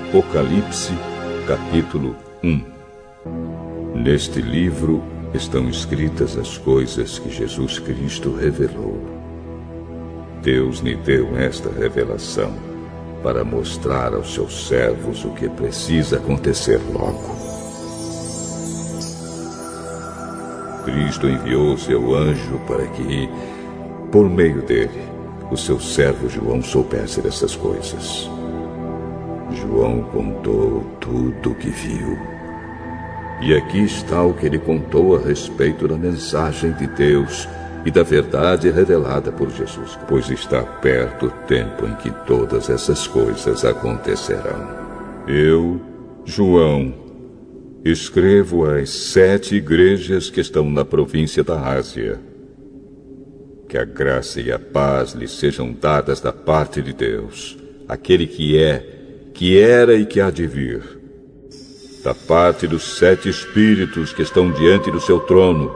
Apocalipse, capítulo 1. Neste livro estão escritas as coisas que Jesus Cristo revelou. Deus lhe deu esta revelação para mostrar aos seus servos o que precisa acontecer logo. Cristo enviou seu anjo para que, por meio dele, o seu servo João soubesse dessas coisas. João contou tudo o que viu. E aqui está o que ele contou a respeito da mensagem de Deus e da verdade revelada por Jesus, pois está perto o tempo em que todas essas coisas acontecerão. Eu, João, escrevo às 7 igrejas que estão na província da Ásia. Que a graça e a paz lhes sejam dadas da parte de Deus, aquele que é, que era e que há de vir, da parte dos 7 espíritos que estão diante do seu trono,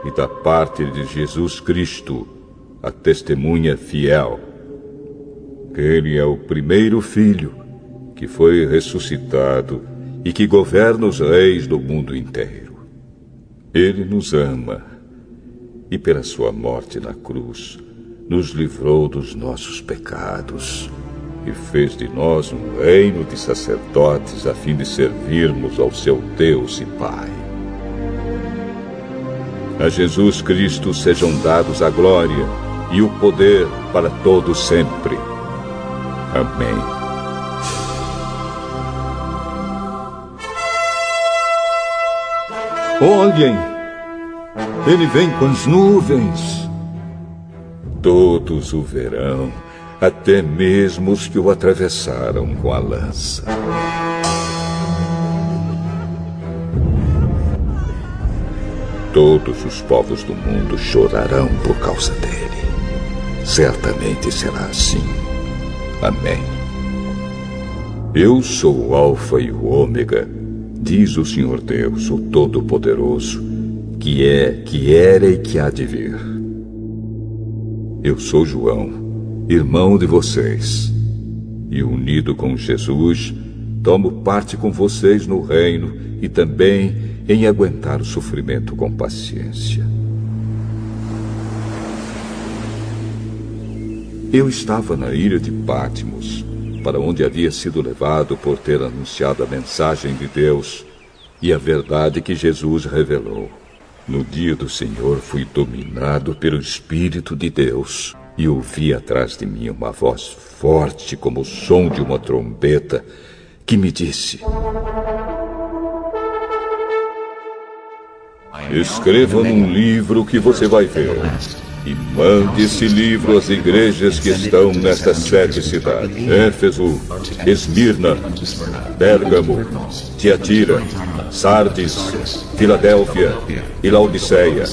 e da parte de Jesus Cristo, a testemunha fiel. Ele é o primeiro filho que foi ressuscitado e que governa os reis do mundo inteiro. Ele nos ama e, pela sua morte na cruz, nos livrou dos nossos pecados e fez de nós um reino de sacerdotes a fim de servirmos ao seu Deus e Pai. A Jesus Cristo sejam dados a glória e o poder para todo sempre. Amém. Olhem! Ele vem com as nuvens. Todos o verão, até mesmo os que o atravessaram com a lança. Todos os povos do mundo chorarão por causa dele. Certamente será assim. Amém. Eu sou o Alfa e o Ômega, diz o Senhor Deus, o Todo-Poderoso, que é, que era e que há de vir. Eu sou João, irmão de vocês, e unido com Jesus, tomo parte com vocês no reino e também em aguentar o sofrimento com paciência. Eu estava na ilha de Patmos, para onde havia sido levado por ter anunciado a mensagem de Deus e a verdade que Jesus revelou. No dia do Senhor fui dominado pelo Espírito de Deus e ouvi atrás de mim uma voz forte como o som de uma trombeta que me disse: escreva num livro que você vai ver e mande esse livro às igrejas que estão nestas 7 cidades: Éfeso, Esmirna, Pérgamo, Tiatira, Sardes, Filadélfia e Laodiceia.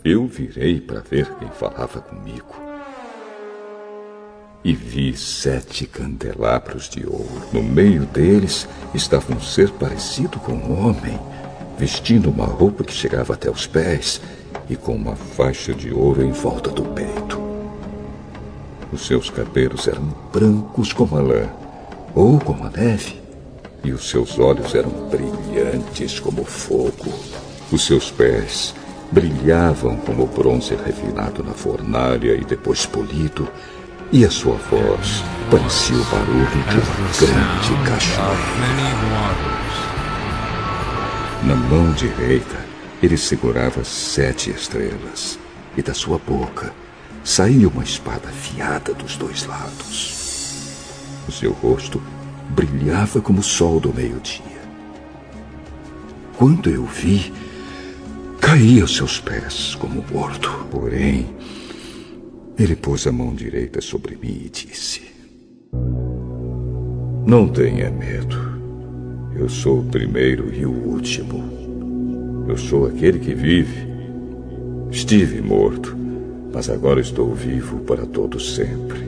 Eu virei para ver quem falava comigo e vi 7 candelabros de ouro. No meio deles estava um ser parecido com um homem, vestindo uma roupa que chegava até os pés e com uma faixa de ouro em volta do peito. Os seus cabelos eram brancos como a lã, ou como a neve, e os seus olhos eram brilhantes como fogo. Os seus pés brilhavam como bronze refinado na fornalha e depois polido, e a sua voz parecia o barulho de uma grande cachoeira. Na mão direita, ele segurava 7 estrelas, e da sua boca saía uma espada afiada dos 2 lados. O seu rosto brilhava como o sol do meio-dia. Quando eu vi, caí aos seus pés como morto. Porém, ele pôs a mão direita sobre mim e disse: não tenha medo. Eu sou o primeiro e o último. Eu sou aquele que vive. Estive morto, mas agora estou vivo para todo sempre.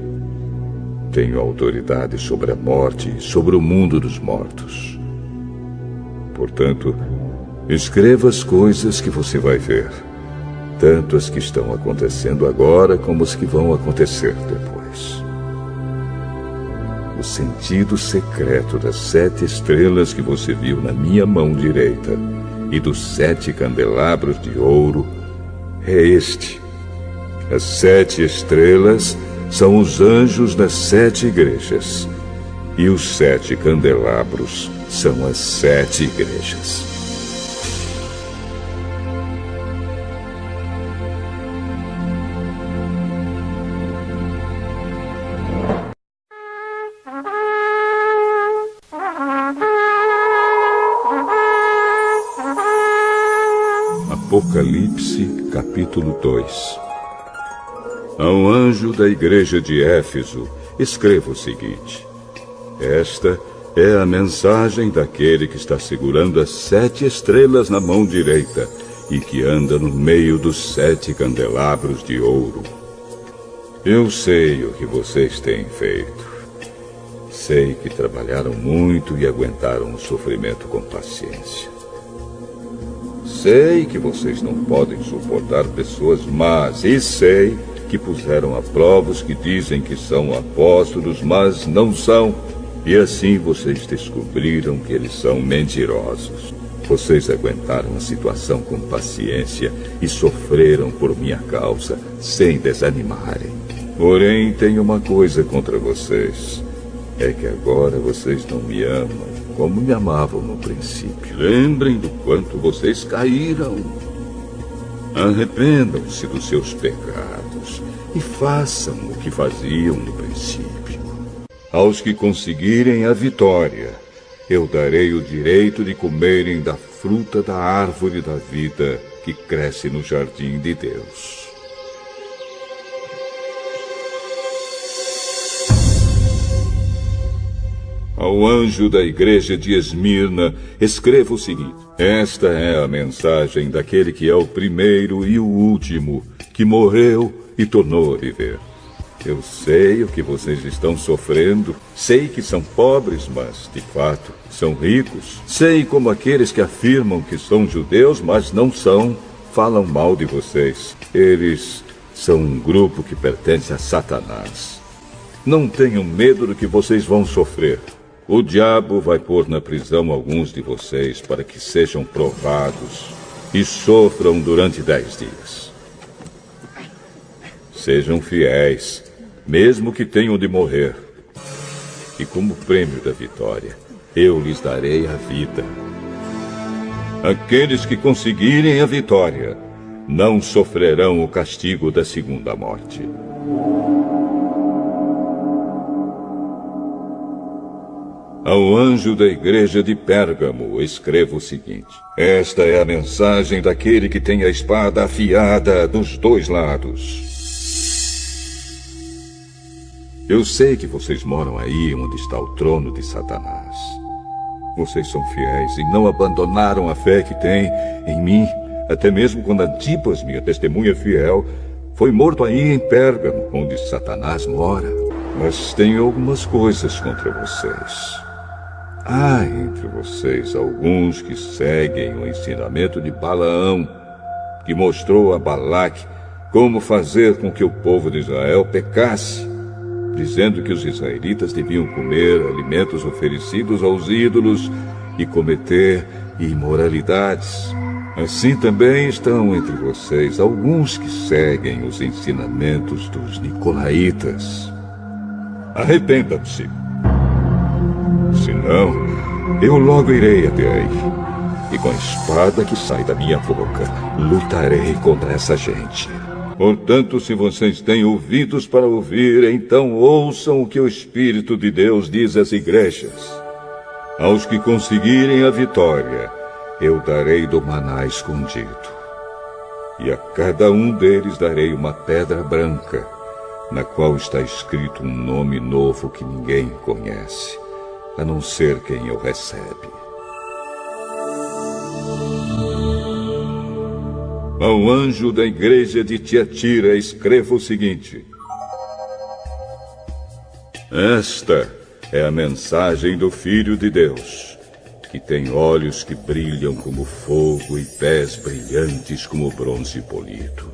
Tenho autoridade sobre a morte e sobre o mundo dos mortos. Portanto, escreva as coisas que você vai ver, tanto as que estão acontecendo agora como as que vão acontecer depois. o sentido secreto das 7 estrelas que você viu na minha mão direita e dos 7 candelabros de ouro é este. As 7 estrelas são os anjos das 7 igrejas, e os 7 candelabros são as 7 igrejas. Apocalipse, capítulo 2. Ao anjo da igreja de Éfeso, escreva o seguinte: esta é a mensagem daquele que está segurando as 7 estrelas na mão direita e que anda no meio dos 7 candelabros de ouro. Eu sei o que vocês têm feito. Sei que trabalharam muito e aguentaram o sofrimento com paciência. Sei que vocês não podem suportar pessoas más, e sei que puseram à prova os que dizem que são apóstolos, mas não são. E assim vocês descobriram que eles são mentirosos. Vocês aguentaram a situação com paciência e sofreram por minha causa, sem desanimarem. Porém, tenho uma coisa contra vocês. É que agora vocês não me amam como me amavam no princípio. Lembrem do quanto vocês caíram. Arrependam-se dos seus pecados e façam o que faziam no princípio. Aos que conseguirem a vitória, eu darei o direito de comerem da fruta da árvore da vida que cresce no jardim de Deus. Ao anjo da igreja de Esmirna, escreva o seguinte: esta é a mensagem daquele que é o primeiro e o último, que morreu e tornou a viver. Eu sei o que vocês estão sofrendo. Sei que são pobres, mas, de fato, são ricos. Sei como aqueles que afirmam que são judeus, mas não são, falam mal de vocês. Eles são um grupo que pertence a Satanás. Não tenham medo do que vocês vão sofrer. O diabo vai pôr na prisão alguns de vocês para que sejam provados e sofram durante 10 dias. Sejam fiéis, mesmo que tenham de morrer. E como prêmio da vitória, eu lhes darei a vida. Aqueles que conseguirem a vitória não sofrerão o castigo da segunda morte. Ao anjo da igreja de Pérgamo, escreva o seguinte: esta é a mensagem daquele que tem a espada afiada dos 2 lados. Eu sei que vocês moram aí onde está o trono de Satanás. Vocês são fiéis e não abandonaram a fé que têm em mim, até mesmo quando Antipas, minha testemunha fiel, foi morto aí em Pérgamo, onde Satanás mora. Mas tenho algumas coisas contra vocês. Há entre vocês alguns que seguem o ensinamento de Balaão, que mostrou a Balaque como fazer com que o povo de Israel pecasse, dizendo que os israelitas deviam comer alimentos oferecidos aos ídolos e cometer imoralidades. Assim também estão entre vocês alguns que seguem os ensinamentos dos nicolaítas. Arrependam-se. Senão, eu logo irei até aí. E com a espada que sai da minha boca, lutarei contra essa gente. Portanto, se vocês têm ouvidos para ouvir, então ouçam o que o Espírito de Deus diz às igrejas. Aos que conseguirem a vitória, eu darei do maná escondido. E a cada um deles darei uma pedra branca, na qual está escrito um nome novo que ninguém conhece, a não ser quem o recebe. Ao anjo da igreja de Tiatira, escreva o seguinte: esta é a mensagem do Filho de Deus, que tem olhos que brilham como fogo e pés brilhantes como bronze polido.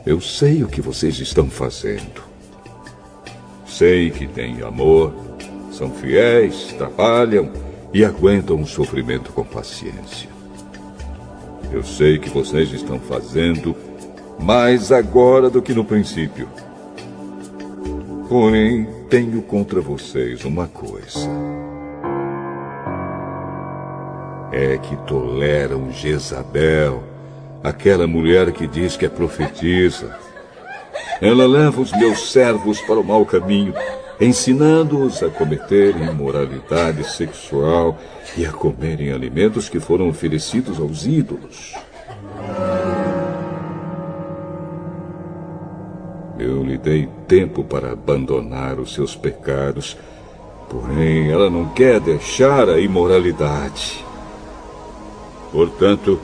Eu sei o que vocês estão fazendo. sei que têm amor, são fiéis, trabalham e aguentam o sofrimento com paciência. Eu sei que vocês estão fazendo mais agora do que no princípio. Porém, tenho contra vocês uma coisa. É que toleram Jezabel, aquela mulher que diz que é profetisa. Ela leva os meus servos para o mau caminho, ensinando-os a cometerem imoralidade sexual e a comerem alimentos que foram oferecidos aos ídolos. Eu lhe dei tempo para abandonar os seus pecados, porém ela não quer deixar a imoralidade. Portanto,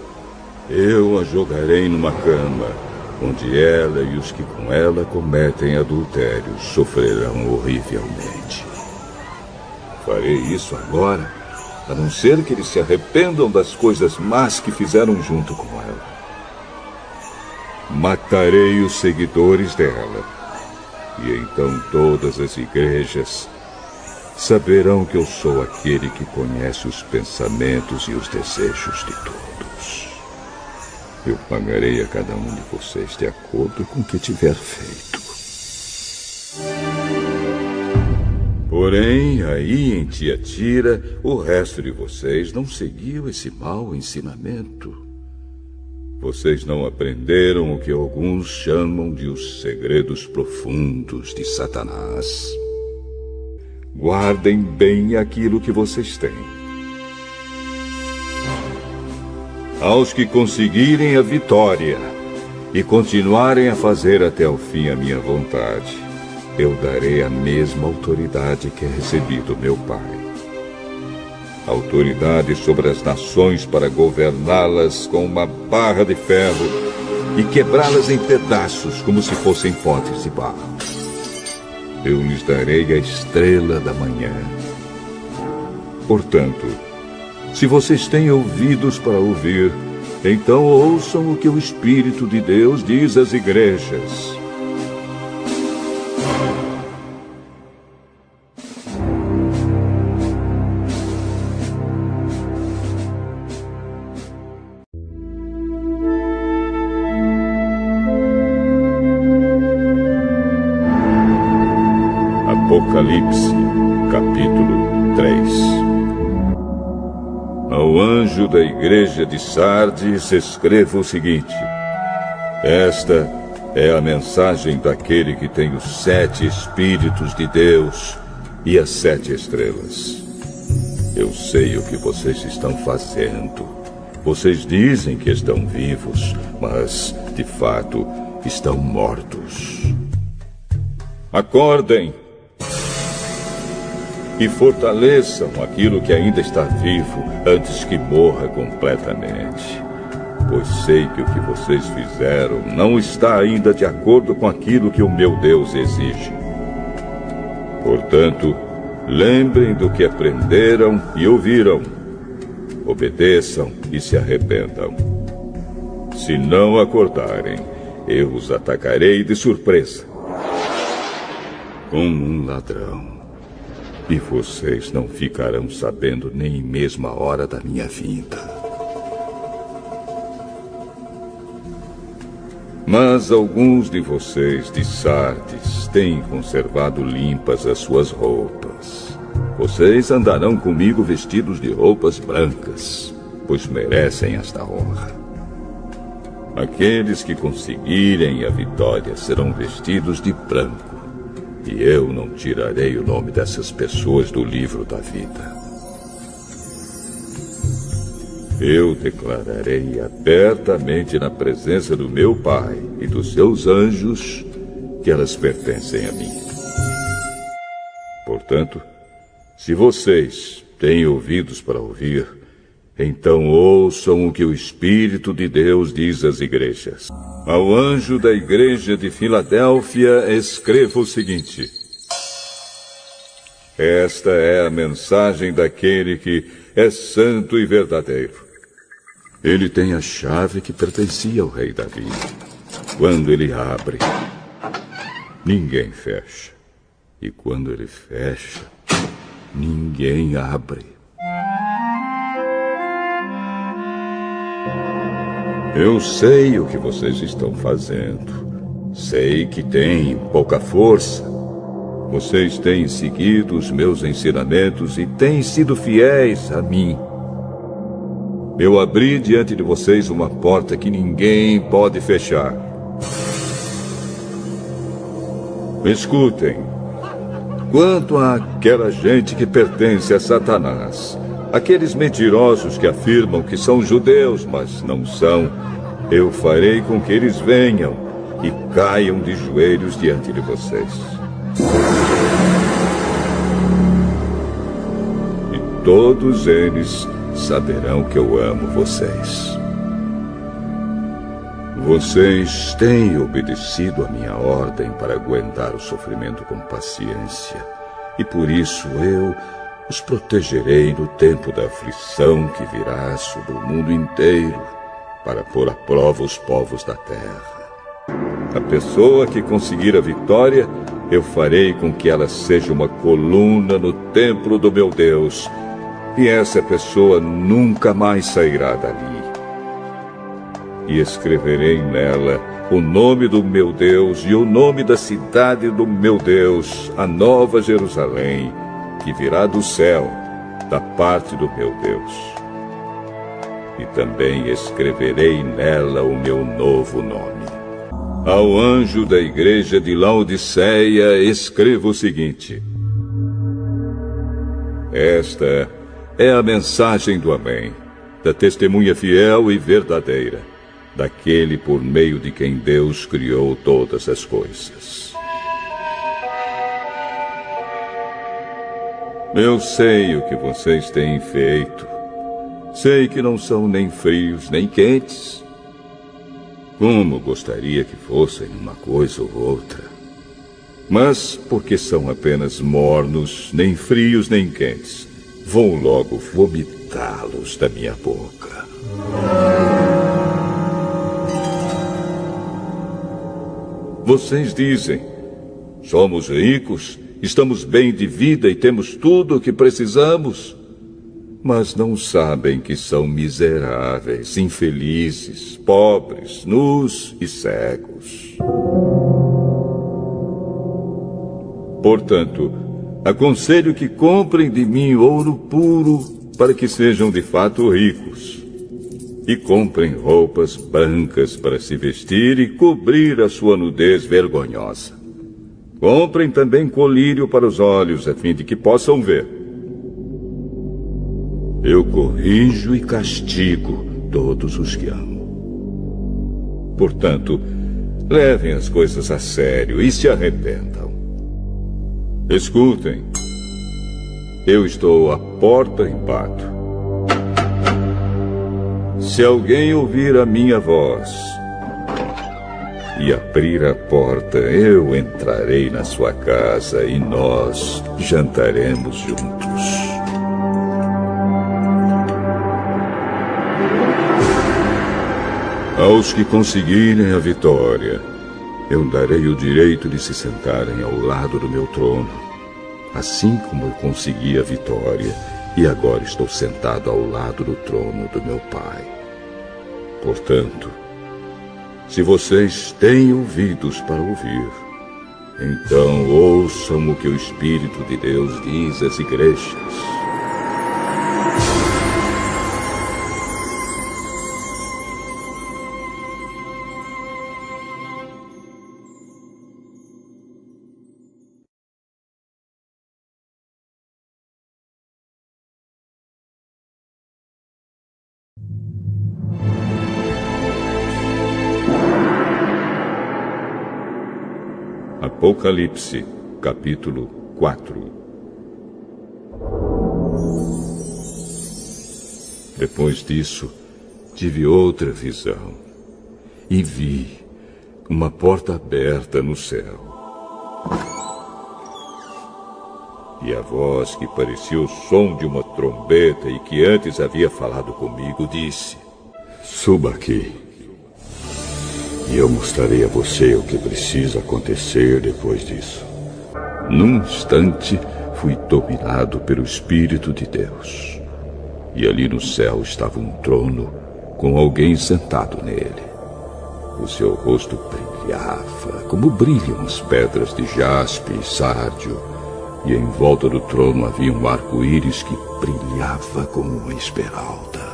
eu a jogarei numa cama, onde ela e os que com ela cometem adultério sofrerão horrivelmente. Farei isso agora, a não ser que eles se arrependam das coisas más que fizeram junto com ela. Matarei os seguidores dela, e então todas as igrejas saberão que eu sou aquele que conhece os pensamentos e os desejos de todos. Eu pagarei a cada um de vocês de acordo com o que tiver feito. Porém, aí em Tiatira, o resto de vocês não seguiu esse mau ensinamento. Vocês não aprenderam o que alguns chamam de os segredos profundos de Satanás. Guardem bem aquilo que vocês têm. Aos que conseguirem a vitória e continuarem a fazer até o fim a minha vontade, eu darei a mesma autoridade que recebi do meu Pai. Autoridade sobre as nações para governá-las com uma barra de ferro e quebrá-las em pedaços como se fossem potes de barro. Eu lhes darei a estrela da manhã. Portanto, se vocês têm ouvidos para ouvir, então ouçam o que o Espírito de Deus diz às igrejas. Apocalipse, capítulo 3. Ao anjo da igreja de Sardes escreva o seguinte: esta é a mensagem daquele que tem os 7 Espíritos de Deus e as 7 estrelas. Eu sei o que vocês estão fazendo. Vocês dizem que estão vivos, mas, de fato, estão mortos. Acordem! E fortaleçam aquilo que ainda está vivo antes que morra completamente. Pois sei que o que vocês fizeram não está ainda de acordo com aquilo que o meu Deus exige. Portanto, lembrem do que aprenderam e ouviram. Obedeçam e se arrependam. Se não acordarem, eu os atacarei de surpresa, como um ladrão. E vocês não ficarão sabendo nem mesmo a hora da minha vinda. Mas alguns de vocês de Sardes têm conservado limpas as suas roupas. Vocês andarão comigo vestidos de roupas brancas, pois merecem esta honra. Aqueles que conseguirem a vitória serão vestidos de branco. E eu não tirarei o nome dessas pessoas do livro da vida. Eu declararei abertamente na presença do meu Pai e dos seus anjos que elas pertencem a mim. Portanto, se vocês têm ouvidos para ouvir, então ouçam o que o Espírito de Deus diz às igrejas. Ao anjo da igreja de Filadélfia, escreva o seguinte: esta é a mensagem daquele que é santo e verdadeiro. Ele tem a chave que pertencia ao rei Davi. Quando ele abre, ninguém fecha. E quando ele fecha, ninguém abre. Eu sei o que vocês estão fazendo. Sei que têm pouca força. Vocês têm seguido os meus ensinamentos e têm sido fiéis a mim. Eu abri diante de vocês uma porta que ninguém pode fechar. Escutem. Quanto àquela gente que pertence a Satanás, aqueles mentirosos que afirmam que são judeus, mas não são, eu farei com que eles venham e caiam de joelhos diante de vocês. E todos eles saberão que eu amo vocês. Vocês têm obedecido a minha ordem para aguentar o sofrimento com paciência, e por isso eu os protegerei no tempo da aflição que virá sobre o mundo inteiro, para pôr à prova os povos da terra. A pessoa que conseguir a vitória, eu farei com que ela seja uma coluna no templo do meu Deus, e essa pessoa nunca mais sairá dali. E escreverei nela o nome do meu Deus e o nome da cidade do meu Deus, a Nova Jerusalém, que virá do céu, da parte do meu Deus. E também escreverei nela o meu novo nome. Ao anjo da igreja de Laodiceia, escreva o seguinte: esta é a mensagem do Amém, da testemunha fiel e verdadeira, daquele por meio de quem Deus criou todas as coisas. Eu sei o que vocês têm feito. Sei que não são nem frios nem quentes. Como gostaria que fossem uma coisa ou outra. Mas, porque são apenas mornos, nem frios nem quentes, vou logo vomitá-los da minha boca. Vocês dizem: somos ricos, estamos bem de vida e temos tudo o que precisamos. Mas não sabem que são miseráveis, infelizes, pobres, nus e cegos. Portanto, aconselho que comprem de mim ouro puro para que sejam de fato ricos. E comprem roupas brancas para se vestir e cobrir a sua nudez vergonhosa. Comprem também colírio para os olhos, a fim de que possam ver. Eu corrijo e castigo todos os que amo. Portanto, levem as coisas a sério e se arrependam. Escutem. Eu estou à porta e bato. Se alguém ouvir a minha voz e abrir a porta, eu entrarei na sua casa e nós jantaremos juntos. Aos que conseguirem a vitória, eu darei o direito de se sentarem ao lado do meu trono, assim como eu consegui a vitória e agora estou sentado ao lado do trono do meu Pai. Portanto, se vocês têm ouvidos para ouvir, então ouçam o que o Espírito de Deus diz às igrejas. Apocalipse, capítulo 4. Depois disso, tive outra visão e vi uma porta aberta no céu. E a voz que parecia o som de uma trombeta e que antes havia falado comigo disse: suba aqui. E eu mostrarei a você o que precisa acontecer depois disso. Num instante, fui dominado pelo Espírito de Deus. E ali no céu estava um trono com alguém sentado nele. O seu rosto brilhava como brilham as pedras de jaspe e sárdio, e em volta do trono havia um arco-íris que brilhava como uma esmeralda.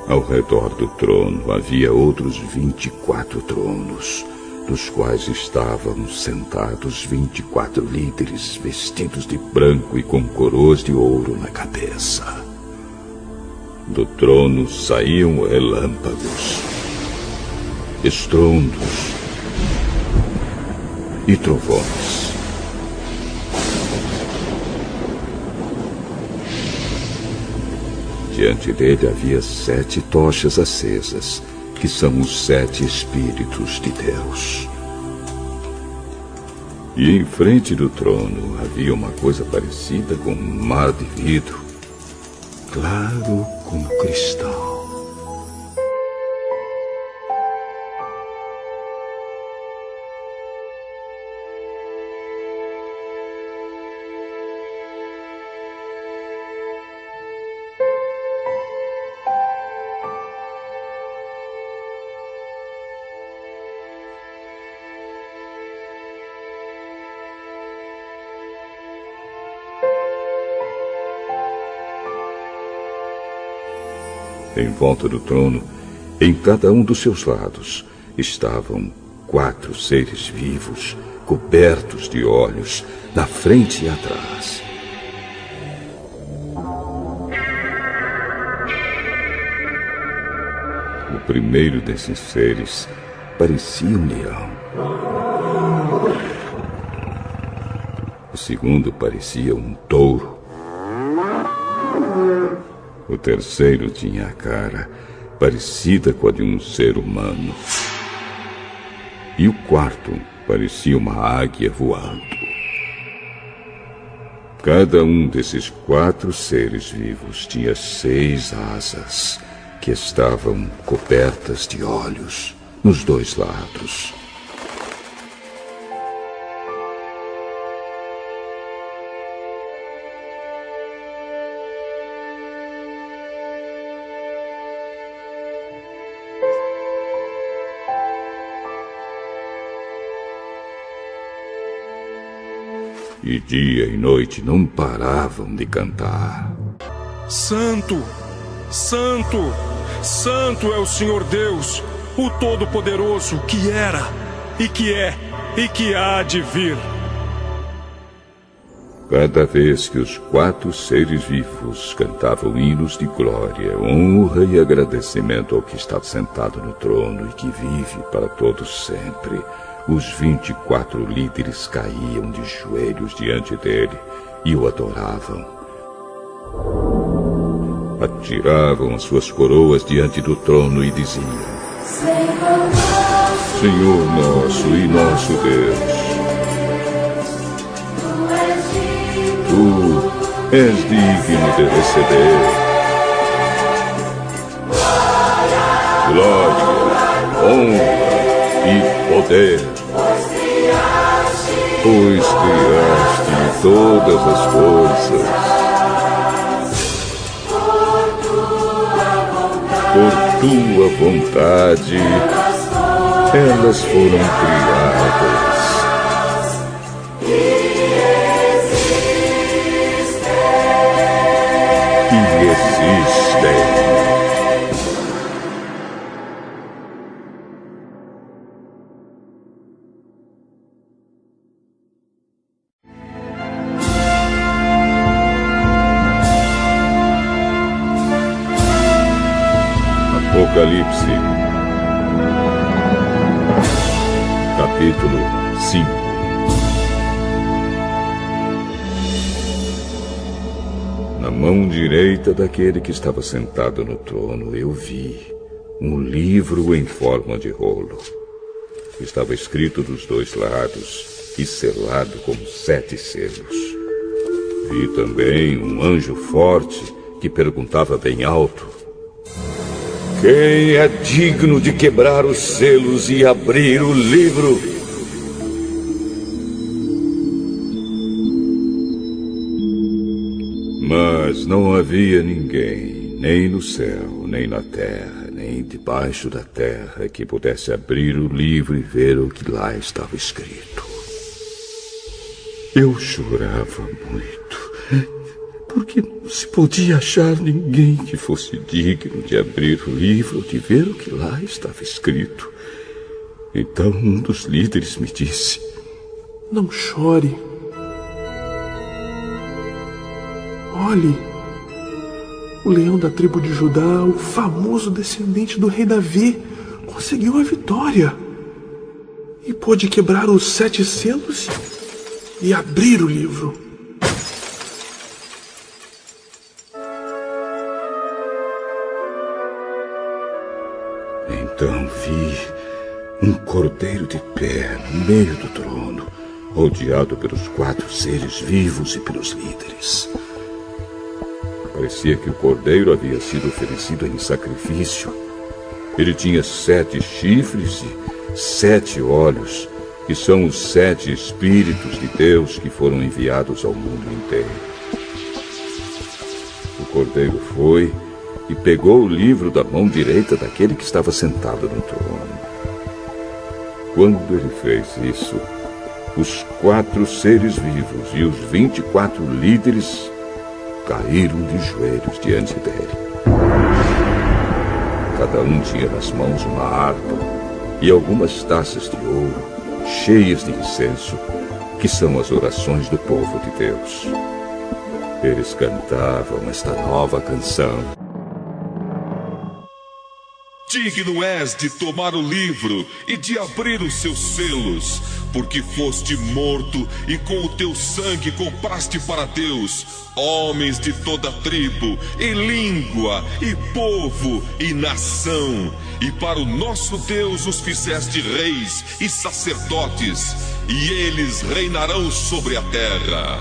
Ao redor do trono havia outros 24 tronos, dos quais estavam sentados 24 líderes vestidos de branco e com coroas de ouro na cabeça. Do trono saíam relâmpagos, estrondos e trovões. Diante dele havia 7 tochas acesas, que são os 7 Espíritos de Deus. E em frente do trono havia uma coisa parecida com um mar de vidro, claro como cristal. Em volta do trono, em cada um dos seus lados, estavam 4 seres vivos, cobertos de olhos, na frente e atrás. O primeiro desses seres parecia um leão. O segundo parecia um touro. O terceiro tinha a cara parecida com a de um ser humano. E o quarto parecia uma águia voando. Cada um desses 4 seres vivos tinha 6 asas, que estavam cobertas de olhos nos 2 lados. E dia e noite não paravam de cantar. Santo, Santo, Santo é o Senhor Deus, o Todo-Poderoso, que era, e que é, e que há de vir. Cada vez que os 4 seres vivos cantavam hinos de glória, honra e agradecimento ao que está sentado no trono e que vive para todos sempre, os 24 líderes caíam de joelhos diante dele e o adoravam. Atiravam as suas coroas diante do trono e diziam: Senhor nosso e nosso Deus, Tu és digno de receber glória, honra e poder, pois criaste todas as coisas. Por tua vontade, elas foram criadas. E existem. Apocalipse, capítulo 5. Na mão direita daquele que estava sentado no trono, eu vi um livro em forma de rolo. Estava escrito dos 2 lados e selado com 7 selos. Vi também um anjo forte que perguntava bem alto: Quem é digno de quebrar os selos e abrir o livro? Mas não havia ninguém, nem no céu, nem na terra, nem debaixo da terra, que pudesse abrir o livro e ver o que lá estava escrito. Eu chorava muito, porque não se podia achar ninguém que fosse digno de abrir o livro, de ver o que lá estava escrito. Então um dos líderes me disse: Não chore. Olhe, o leão da tribo de Judá, o famoso descendente do rei Davi, conseguiu a vitória e pôde quebrar os 7 selos e abrir o livro. Então vi um cordeiro de pé no meio do trono, rodeado pelos 4 seres vivos e pelos líderes. Parecia que o cordeiro havia sido oferecido em sacrifício. Ele tinha 7 chifres e 7 olhos, que são os 7 Espíritos de Deus que foram enviados ao mundo inteiro. O cordeiro foi e pegou o livro da mão direita daquele que estava sentado no trono. Quando ele fez isso, os 4 seres vivos e os 24 líderes caíram de joelhos diante dele. Cada um tinha nas mãos uma harpa e algumas taças de ouro cheias de incenso, que são as orações do povo de Deus. Eles cantavam esta nova canção: Digno és de tomar o livro e de abrir os seus selos, porque foste morto e com o teu sangue compraste para Deus homens de toda tribo, e língua, e povo, e nação. E para o nosso Deus os fizeste reis e sacerdotes, e eles reinarão sobre a terra.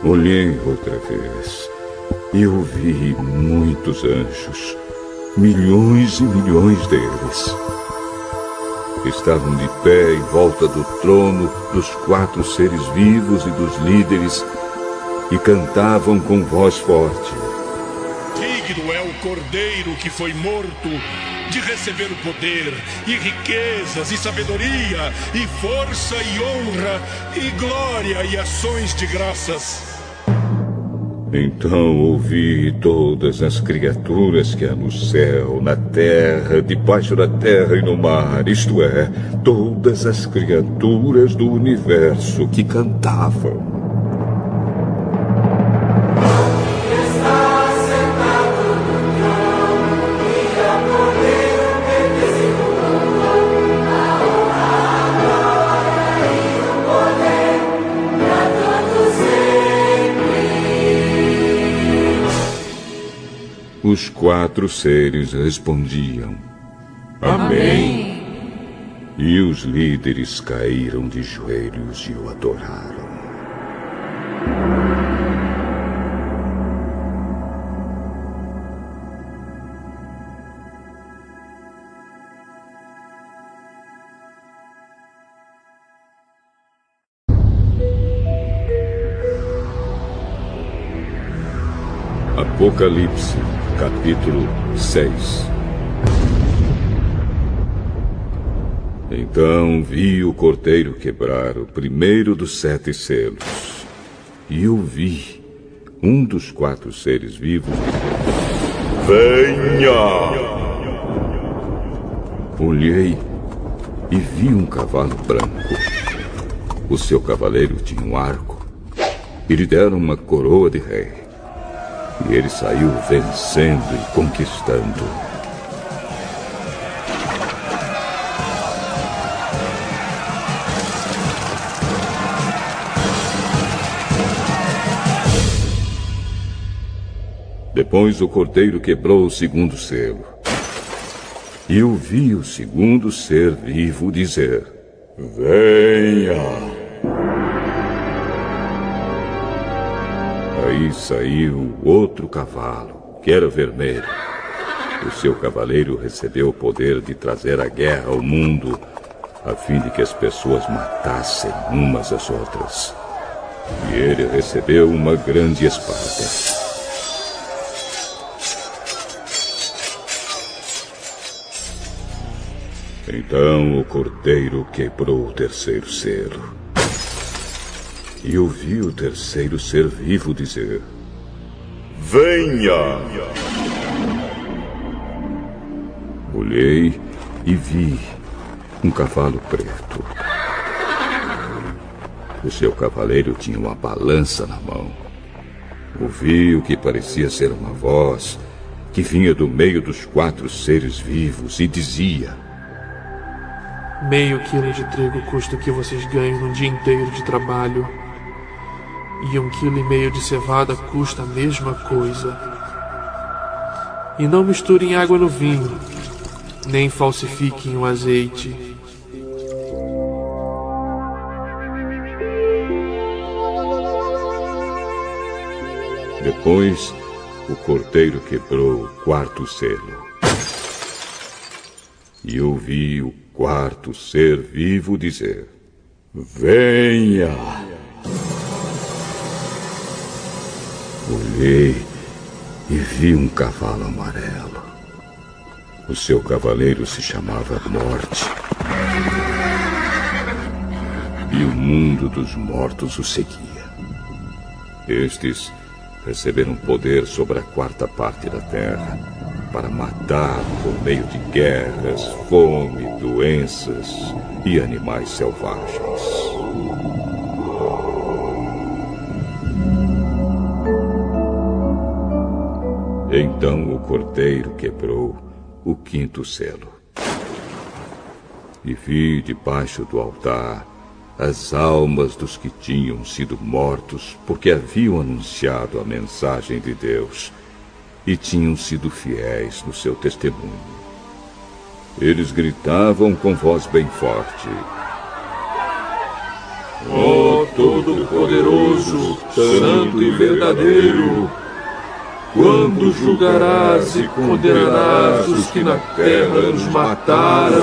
Olhei outra vez e ouvi muitos anjos, milhões e milhões deles. Estavam de pé em volta do trono dos 4 seres vivos e dos líderes e cantavam com voz forte: Digno é o cordeiro que foi morto de receber o poder, e riquezas, e sabedoria, e força, e honra, e glória, e ações de graças. Então ouvi todas as criaturas que há no céu, na terra, debaixo da terra e no mar, isto é, todas as criaturas do universo que cantavam: Os 4 seres respondiam: Amém. E os líderes caíram de joelhos e o adoraram. Apocalipse, capítulo 6. Então vi o cordeiro quebrar o primeiro dos 7 selos, e ouvi um dos 4 seres vivos dizer: Venha! Olhei e vi um cavalo branco. O seu cavaleiro tinha um arco, e lhe deram uma coroa de rei. E ele saiu vencendo e conquistando. Depois o cordeiro quebrou o 2º selo. E eu vi o 2º ser vivo dizer: Venha! Aí saiu outro cavalo, que era vermelho. O seu cavaleiro recebeu o poder de trazer a guerra ao mundo, a fim de que as pessoas matassem umas às outras. e ele recebeu uma grande espada. Então o cordeiro quebrou o terceiro selo. E ouvi o terceiro ser vivo dizer: venha! Olhei e vi um cavalo preto. O seu cavaleiro tinha uma balança na mão. Ouvi o que parecia ser uma voz que vinha do meio dos 4 seres vivos e dizia: meio quilo de trigo custa o que vocês ganham num dia inteiro de trabalho. E 1,5 quilo de cevada custa a mesma coisa. E não misturem água no vinho, nem falsifiquem o azeite. Depois, o cordeiro quebrou o 4º selo. E ouvi o 4º ser vivo dizer: venha! Olhei e vi um cavalo amarelo. O seu cavaleiro se chamava Morte. E o mundo dos mortos o seguia. Estes receberam poder sobre a 4ª parte da terra, para matar por meio de guerras, fome, doenças e animais selvagens. Então o cordeiro quebrou o 5º selo. E vi debaixo do altar as almas dos que tinham sido mortos porque haviam anunciado a mensagem de Deus e tinham sido fiéis no seu testemunho. Eles gritavam com voz bem forte: ó Todo-Poderoso, Santo e Verdadeiro, quando julgarás e condenarás os que na terra nos mataram?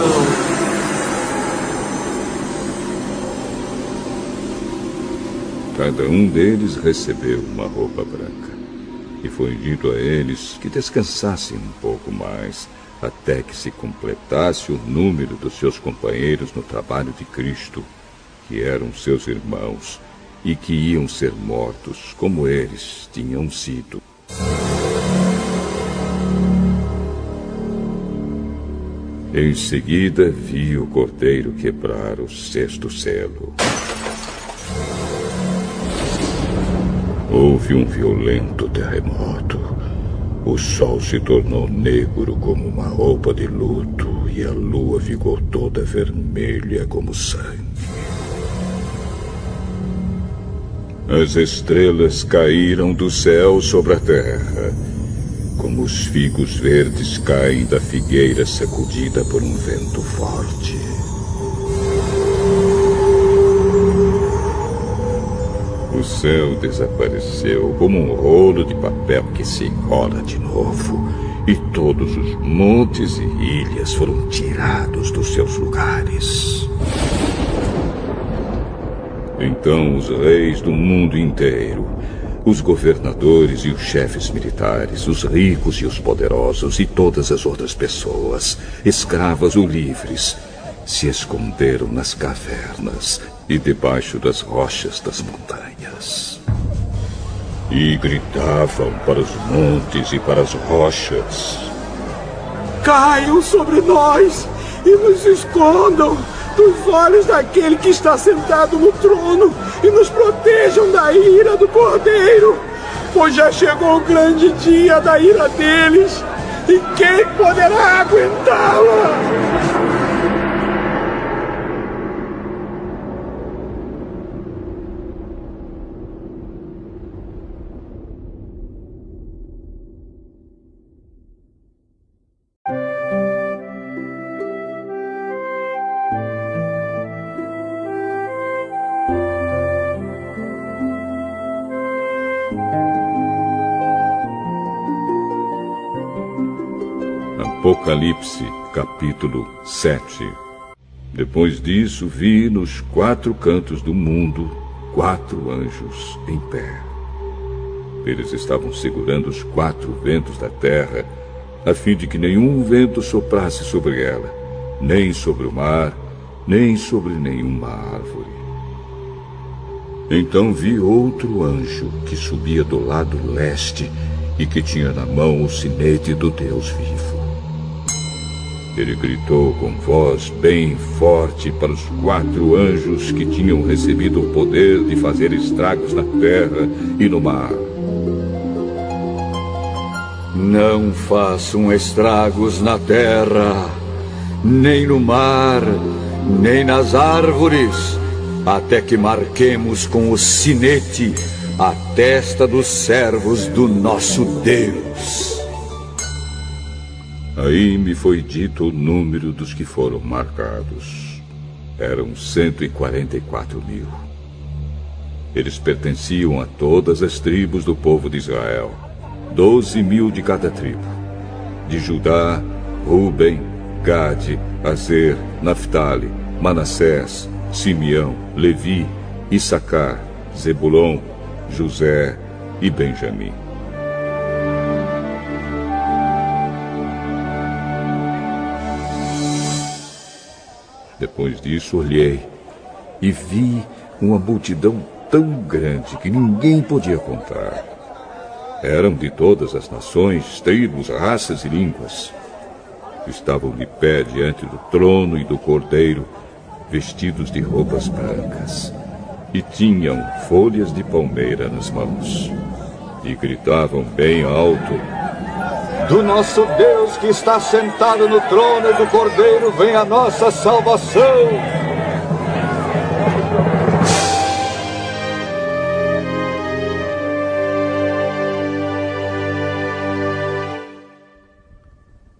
Cada um deles recebeu uma roupa branca, e foi dito a eles que descansassem um pouco mais, até que se completasse o número dos seus companheiros no trabalho de Cristo, que eram seus irmãos, e que iam ser mortos como eles tinham sido. Em seguida, vi o cordeiro quebrar o 6º selo. Houve um violento terremoto. O sol se tornou negro como uma roupa de luto e a lua ficou toda vermelha como sangue. As estrelas caíram do céu sobre a terra, como os figos verdes caem da figueira sacudida por um vento forte. O céu desapareceu como um rolo de papel que se enrola de novo, e todos os montes e ilhas foram tirados dos seus lugares. Então os reis do mundo inteiro, os governadores e os chefes militares, os ricos e os poderosos e todas as outras pessoas, escravas ou livres, se esconderam nas cavernas e debaixo das rochas das montanhas. E gritavam para os montes e para as rochas: caiam sobre nós e nos escondam dos olhos daquele que está sentado no trono e nos protejam da ira do Cordeiro, pois já chegou o grande dia da ira deles, e quem poderá aguentá-la? Apocalipse, capítulo 7. Depois disso, vi nos 4 cantos do mundo 4 anjos em pé. Eles estavam segurando os 4 ventos da terra, a fim de que nenhum vento soprasse sobre ela, nem sobre o mar, nem sobre nenhuma árvore. Então vi outro anjo que subia do lado leste e que tinha na mão o sinete do Deus vivo. Ele gritou com voz bem forte para os 4 anjos que tinham recebido o poder de fazer estragos na terra e no mar. Não façam estragos na terra, nem no mar, nem nas árvores, até que marquemos com o sinete a testa dos servos do nosso Deus. Aí me foi dito o número dos que foram marcados. Eram 144.000. Eles pertenciam a todas as tribos do povo de Israel, 12.000 de cada tribo. De Judá, Ruben, Gade, Aser, Naftali, Manassés, Simeão, Levi, Issacar, Zebulon, José e Benjamim. Depois disso olhei e vi uma multidão tão grande que ninguém podia contar. Eram de todas as nações, tribos, raças e línguas. Estavam de pé diante do trono e do Cordeiro, vestidos de roupas brancas, e tinham folhas de palmeira nas mãos. E gritavam bem alto: Do nosso Deus que está sentado no trono e do Cordeiro vem a nossa salvação.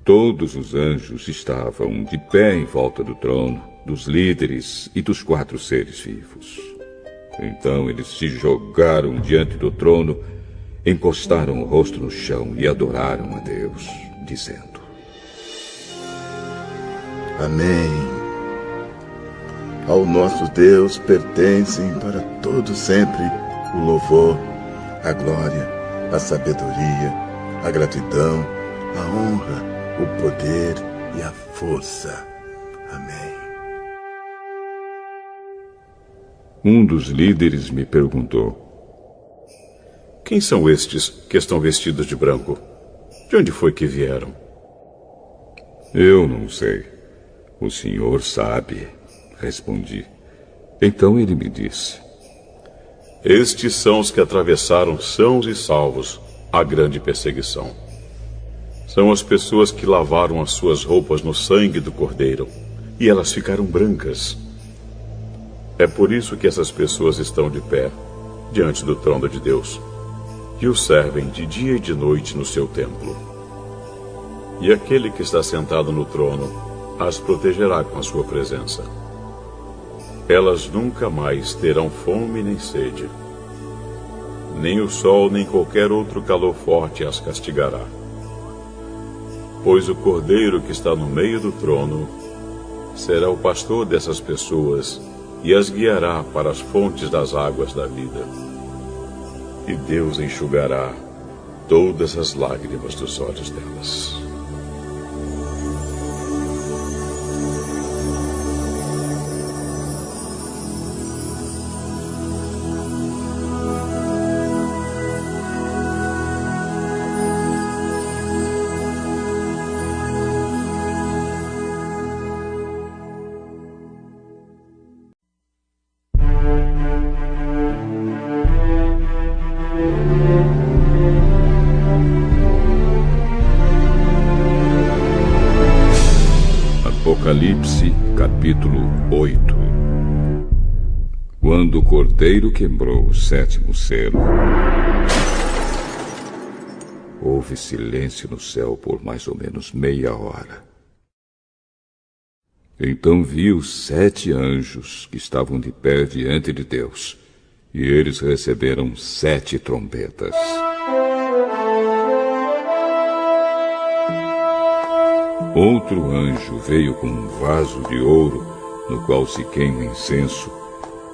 Todos os anjos estavam de pé em volta do trono, dos líderes e dos 4 seres vivos. Então eles se jogaram diante do trono, encostaram o rosto no chão e adoraram a Deus, dizendo: Amém. Ao nosso Deus pertencem para todo sempre o louvor, a glória, a sabedoria, a gratidão, a honra, o poder e a força. Amém. Um dos líderes me perguntou: Quem são estes que estão vestidos de branco? De onde foi que vieram? Eu não sei. O Senhor sabe, respondi. Então ele me disse: Estes são os que atravessaram sãos e salvos a grande perseguição. São as pessoas que lavaram as suas roupas no sangue do Cordeiro, e elas ficaram brancas. É por isso que essas pessoas estão de pé, diante do trono de Deus, e o servem de dia e de noite no seu templo. E aquele que está sentado no trono as protegerá com a sua presença. Elas nunca mais terão fome nem sede. Nem o sol nem qualquer outro calor forte as castigará. Pois o Cordeiro que está no meio do trono será o pastor dessas pessoas e as guiará para as fontes das águas da vida. E Deus enxugará todas as lágrimas dos olhos delas. Apocalipse, capítulo 8. Quando o Cordeiro quebrou o 7º selo, houve silêncio no céu por mais ou menos meia hora. Então vi os 7 anjos que estavam de pé diante de Deus, e eles receberam 7 trombetas. Outro anjo veio com um vaso de ouro, no qual se queima incenso,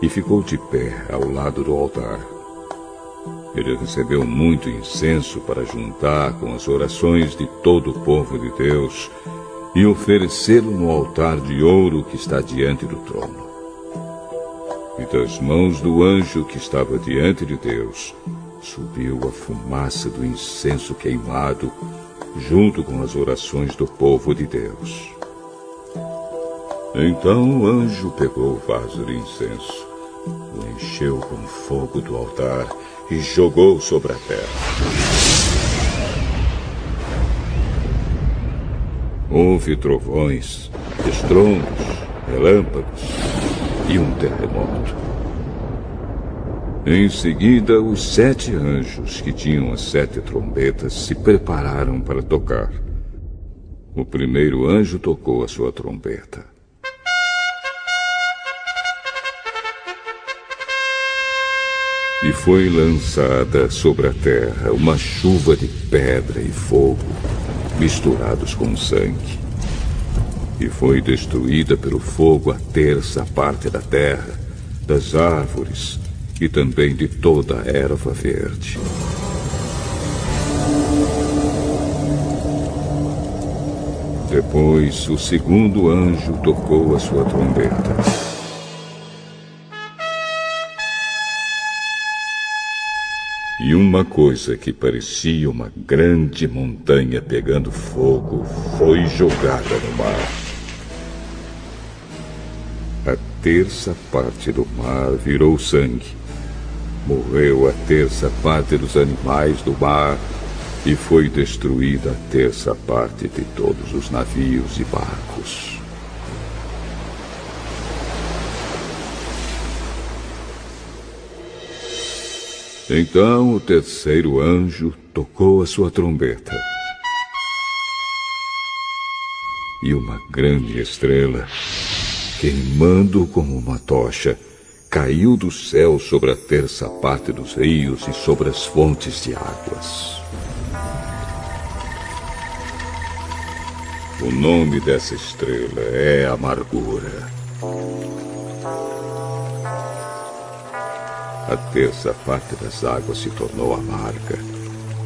e ficou de pé ao lado do altar. Ele recebeu muito incenso para juntar com as orações de todo o povo de Deus e oferecê-lo no altar de ouro que está diante do trono. E das mãos do anjo que estava diante de Deus subiu a fumaça do incenso queimado, junto com as orações do povo de Deus. Então o anjo pegou o vaso de incenso, o encheu com fogo do altar e jogou sobre a terra. Houve trovões, estrondos, relâmpagos e um terremoto. Em seguida, os 7 anjos que tinham as 7 trombetas se prepararam para tocar. O primeiro anjo tocou a sua trombeta. E foi lançada sobre a terra uma chuva de pedra e fogo, misturados com sangue. E foi destruída pelo fogo a 1/3 parte da terra, das árvores e também de toda a erva verde. Depois, o segundo anjo tocou a sua trombeta. E uma coisa que parecia uma grande montanha pegando fogo foi jogada no mar. A 1/3 parte do mar virou sangue. Morreu a 1/3 parte dos animais do mar e foi destruída a 1/3 parte de todos os navios e barcos. Então o terceiro anjo tocou a sua trombeta. E uma grande estrela, queimando como uma tocha, caiu do céu sobre a 1/3 parte dos rios e sobre as fontes de águas. O nome dessa estrela é Amargura. A 1/3 parte das águas se tornou amarga,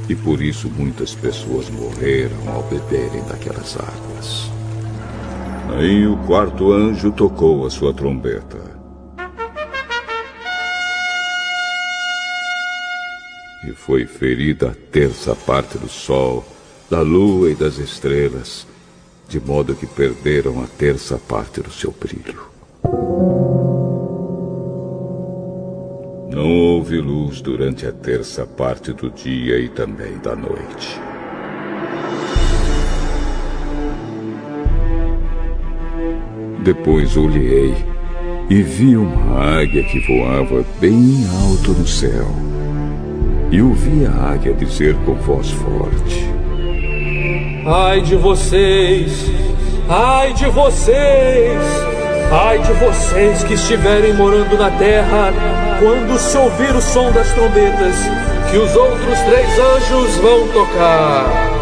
e por isso muitas pessoas morreram ao beberem daquelas águas. Aí o quarto anjo tocou a sua trombeta. E foi ferida a 1/3 parte do sol, da lua e das estrelas, de modo que perderam a 1/3 parte do seu brilho. Não houve luz durante a 1/3 parte do dia e também da noite. Depois olhei e vi uma águia que voava bem alto no céu. E ouvi a águia dizer com voz forte: Ai de vocês! Ai de vocês! Ai de vocês que estiverem morando na terra, quando se ouvir o som das trombetas, que os outros 3 anjos vão tocar.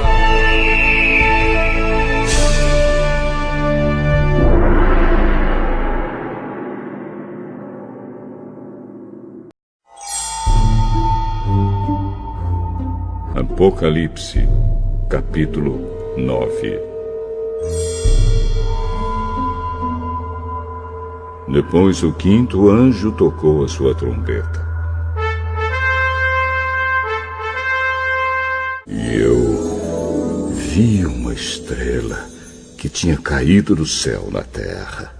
Apocalipse, capítulo 9. Depois o quinto anjo tocou a sua trombeta. E eu vi uma estrela que tinha caído do céu na terra.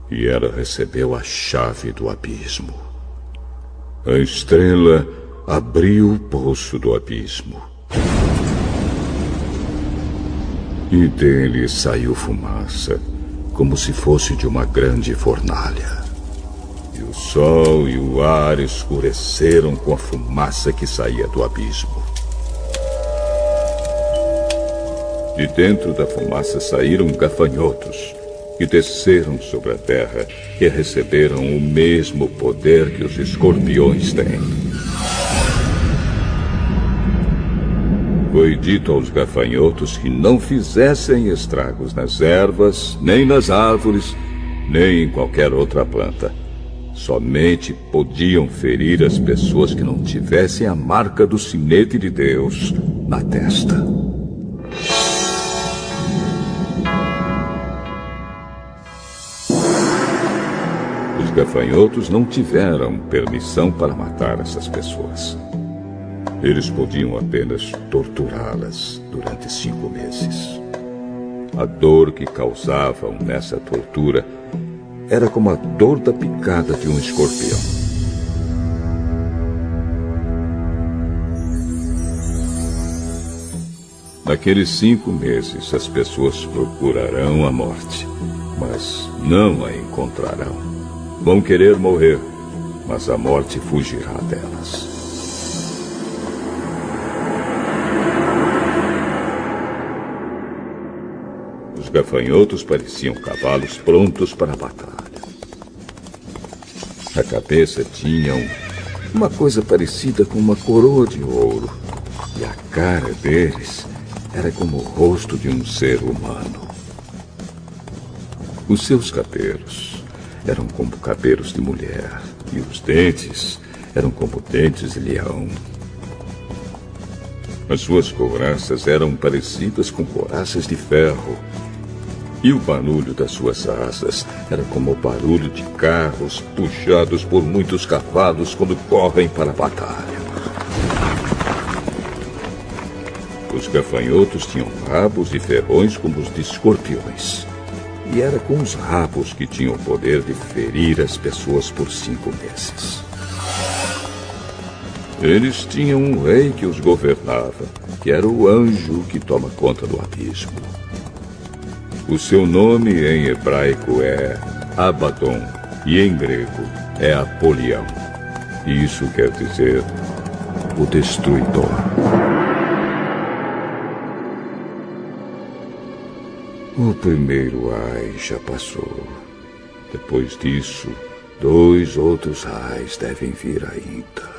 E ela recebeu a chave do abismo. A estrela abriu o poço do abismo. E dele saiu fumaça, como se fosse de uma grande fornalha. E o sol e o ar escureceram com a fumaça que saía do abismo. De dentro da fumaça saíram gafanhotos, que desceram sobre a terra e receberam o mesmo poder que os escorpiões têm. Foi dito aos gafanhotos que não fizessem estragos nas ervas, nem nas árvores, nem em qualquer outra planta, Somente podiam ferir as pessoas que não tivessem a marca do sinete de Deus na testa. Os gafanhotos não tiveram permissão para matar essas pessoas. Eles podiam apenas torturá-las durante 5 meses. A dor que causavam nessa tortura era como a dor da picada de um escorpião. Naqueles 5 meses, as pessoas procurarão a morte, mas não a encontrarão. Vão querer morrer, mas a morte fugirá delas. Os gafanhotos pareciam cavalos prontos para a batalha. A cabeça tinha uma coisa parecida com uma coroa de ouro, e a cara deles era como o rosto de um ser humano. Os seus cabelos eram como cabelos de mulher, e os dentes eram como dentes de leão. As suas couraças eram parecidas com couraças de ferro, e o barulho das suas asas era como o barulho de carros puxados por muitos cavalos quando correm para a batalha. Os gafanhotos tinham rabos e ferrões como os de escorpiões. E era com os rabos que tinham o poder de ferir as pessoas por 5 meses. Eles tinham um rei que os governava, que era o anjo que toma conta do abismo. O seu nome em hebraico é Abaddon e em grego é Apolião. E isso quer dizer o destruidor. O primeiro ai já passou. Depois disso, 2 outros ais devem vir ainda.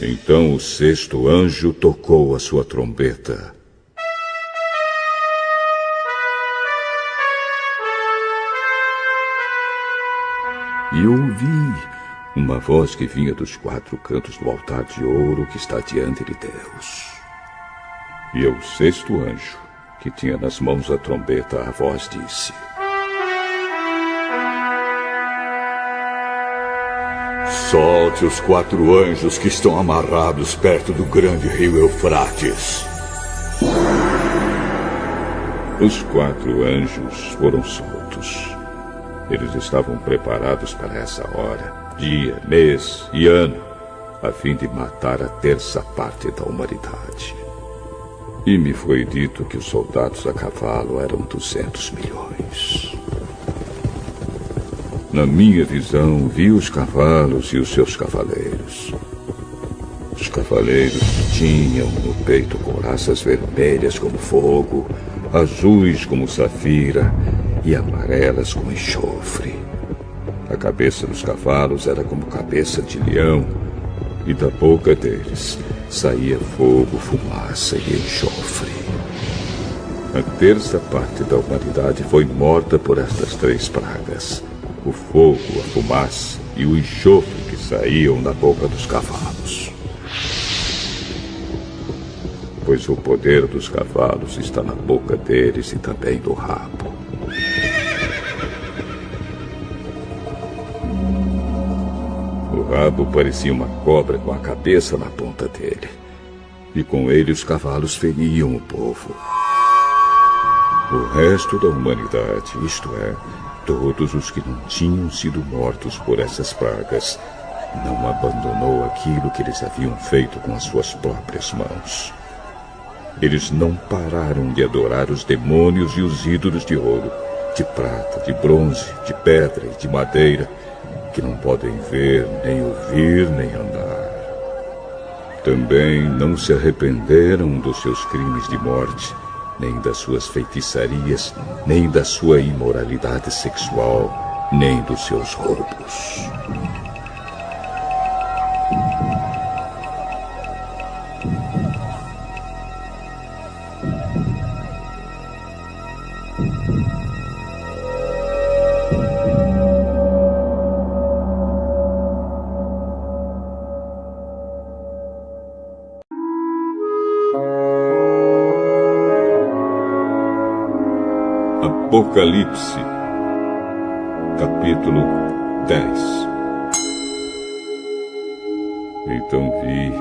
Então o 6º anjo tocou a sua trombeta. E ouvi uma voz que vinha dos 4 cantos do altar de ouro que está diante de Deus. E ao 6º anjo, que tinha nas mãos a trombeta, a voz disse: Solte os 4 anjos que estão amarrados perto do grande rio Eufrates. Os 4 anjos foram soltos. Eles estavam preparados para essa hora, dia, mês e ano, a fim de matar a 1/3 parte da humanidade. E me foi dito que os soldados a cavalo eram 200 milhões. Na minha visão, vi os cavalos e os seus cavaleiros. Os cavaleiros tinham no peito couraças vermelhas como fogo, azuis como safira e amarelas como enxofre. A cabeça dos cavalos era como cabeça de leão, e da boca deles saía fogo, fumaça e enxofre. A 1/3 parte da humanidade foi morta por estas 3 pragas: o fogo, a fumaça e o enxofre que saíam da boca dos cavalos. Pois o poder dos cavalos está na boca deles e também no rabo. O rabo parecia uma cobra com a cabeça na ponta dele. E com ele os cavalos feriam o povo. O resto da humanidade, isto é, todos os que não tinham sido mortos por essas pragas, não abandonou aquilo que eles haviam feito com as suas próprias mãos. Eles não pararam de adorar os demônios e os ídolos de ouro, de prata, de bronze, de pedra e de madeira, que não podem ver, nem ouvir, nem andar. Também não se arrependeram dos seus crimes de morte, nem das suas feitiçarias, nem da sua imoralidade sexual, nem dos seus roubos. Apocalipse, capítulo 10. Então vi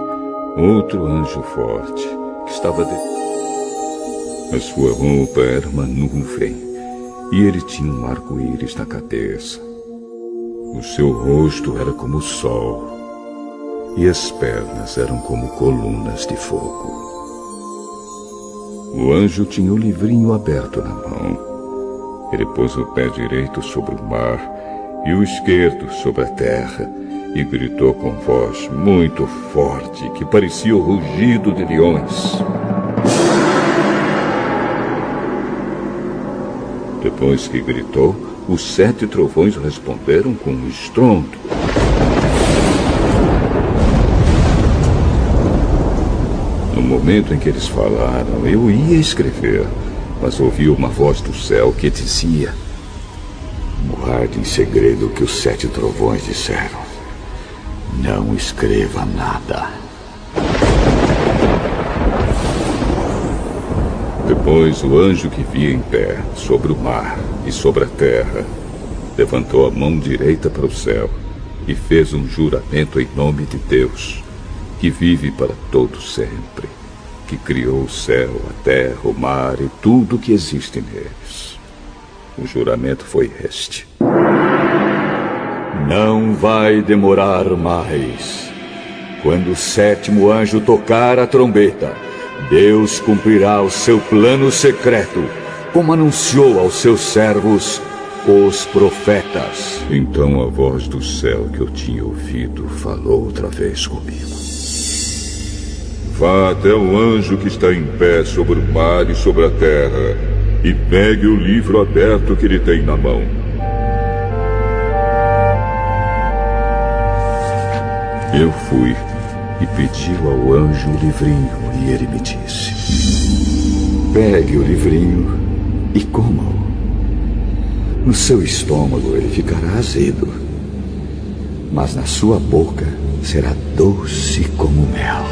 outro anjo forte, que estava A sua roupa era uma nuvem, e ele tinha um arco-íris na cabeça. O seu rosto era como o sol, e as pernas eram como colunas de fogo. O anjo tinha o livrinho aberto na mão. Ele pôs o pé direito sobre o mar e o esquerdo sobre a terra e gritou com voz muito forte que parecia o rugido de leões. Depois que gritou, os 7 trovões responderam com um estrondo. No momento em que eles falaram, eu ia escrever, mas ouvi uma voz do céu que dizia: guarde em segredo o que os 7 trovões disseram. Não escreva nada. Depois o anjo que via em pé, sobre o mar e sobre a terra, levantou a mão direita para o céu e fez um juramento em nome de Deus, que vive para todo sempre, que criou o céu, a terra, o mar e tudo que existe neles. O juramento foi este: não vai demorar mais. Quando o 7º anjo tocar a trombeta, Deus cumprirá o seu plano secreto, como anunciou aos seus servos, os profetas. Então a voz do céu que eu tinha ouvido falou outra vez comigo. Vá até o anjo que está em pé sobre o mar e sobre a terra, e pegue o livro aberto que ele tem na mão. Eu fui e pedi ao anjo o livrinho, e ele me disse: pegue o livrinho e coma-o. No seu estômago ele ficará azedo, mas na sua boca será doce como mel.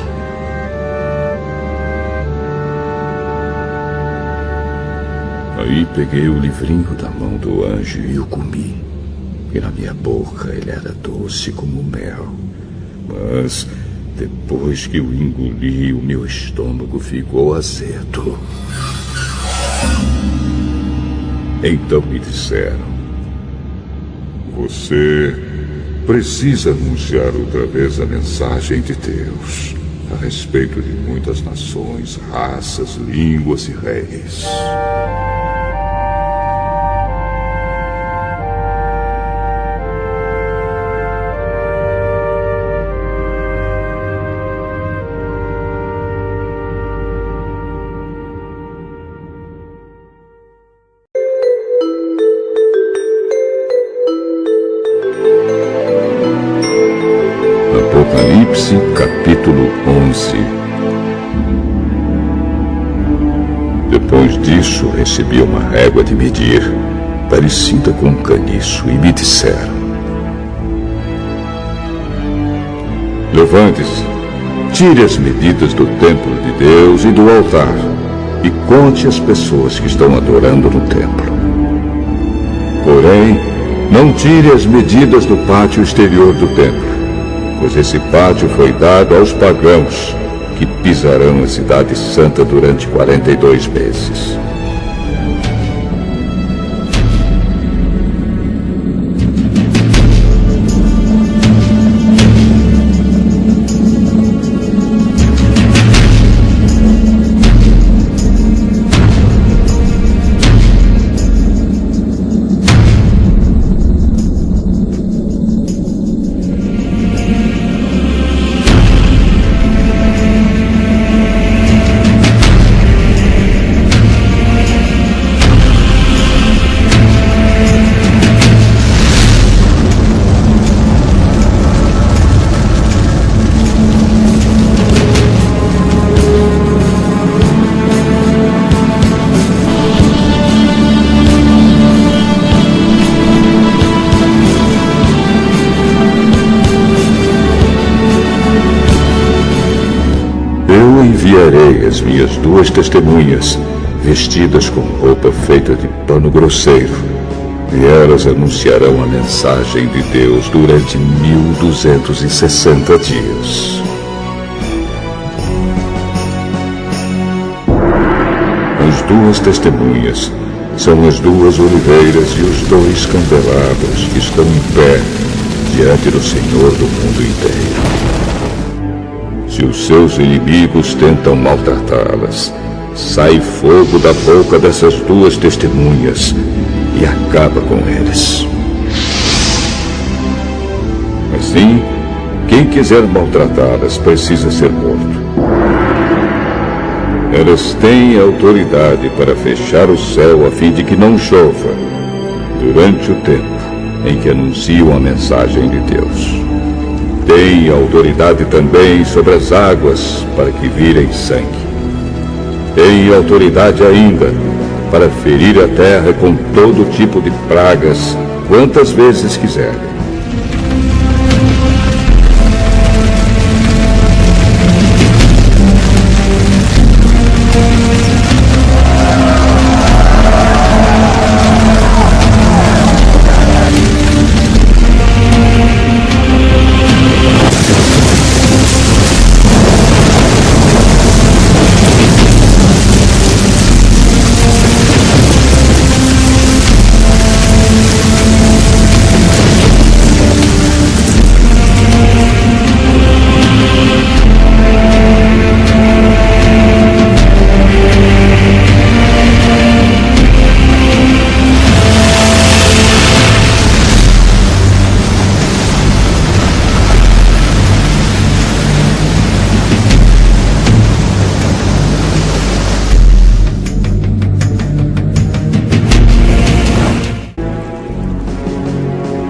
Aí peguei o livrinho da mão do anjo e o comi. E na minha boca ele era doce como mel. Mas depois que o engoli, o meu estômago ficou azedo. Então me disseram: você precisa anunciar outra vez a mensagem de Deus a respeito de muitas nações, raças, línguas e reis. Apocalipse, capítulo 11. Depois disso, recebi uma régua de medir, parecida com um caniço, e me disseram: levante-se, tire as medidas do templo de Deus e do altar, e conte as pessoas que estão adorando no templo. Porém, não tire as medidas do pátio exterior do templo, pois esse pátio foi dado aos pagãos, que pisarão a cidade santa durante 42 meses. Enviarei as minhas 2 testemunhas, vestidas com roupa feita de pano grosseiro, e elas anunciarão a mensagem de Deus durante 1260 dias. As duas testemunhas são as duas oliveiras e os dois candelabros que estão em pé diante do Senhor do mundo inteiro. Se os seus inimigos tentam maltratá-las, sai fogo da boca dessas duas testemunhas e acaba com eles. Assim, quem quiser maltratá-las precisa ser morto. Elas têm autoridade para fechar o céu a fim de que não chova durante o tempo em que anunciam a mensagem de Deus. Têm autoridade também sobre as águas para que virem sangue. Têm autoridade ainda para ferir a terra com todo tipo de pragas, quantas vezes quiserem.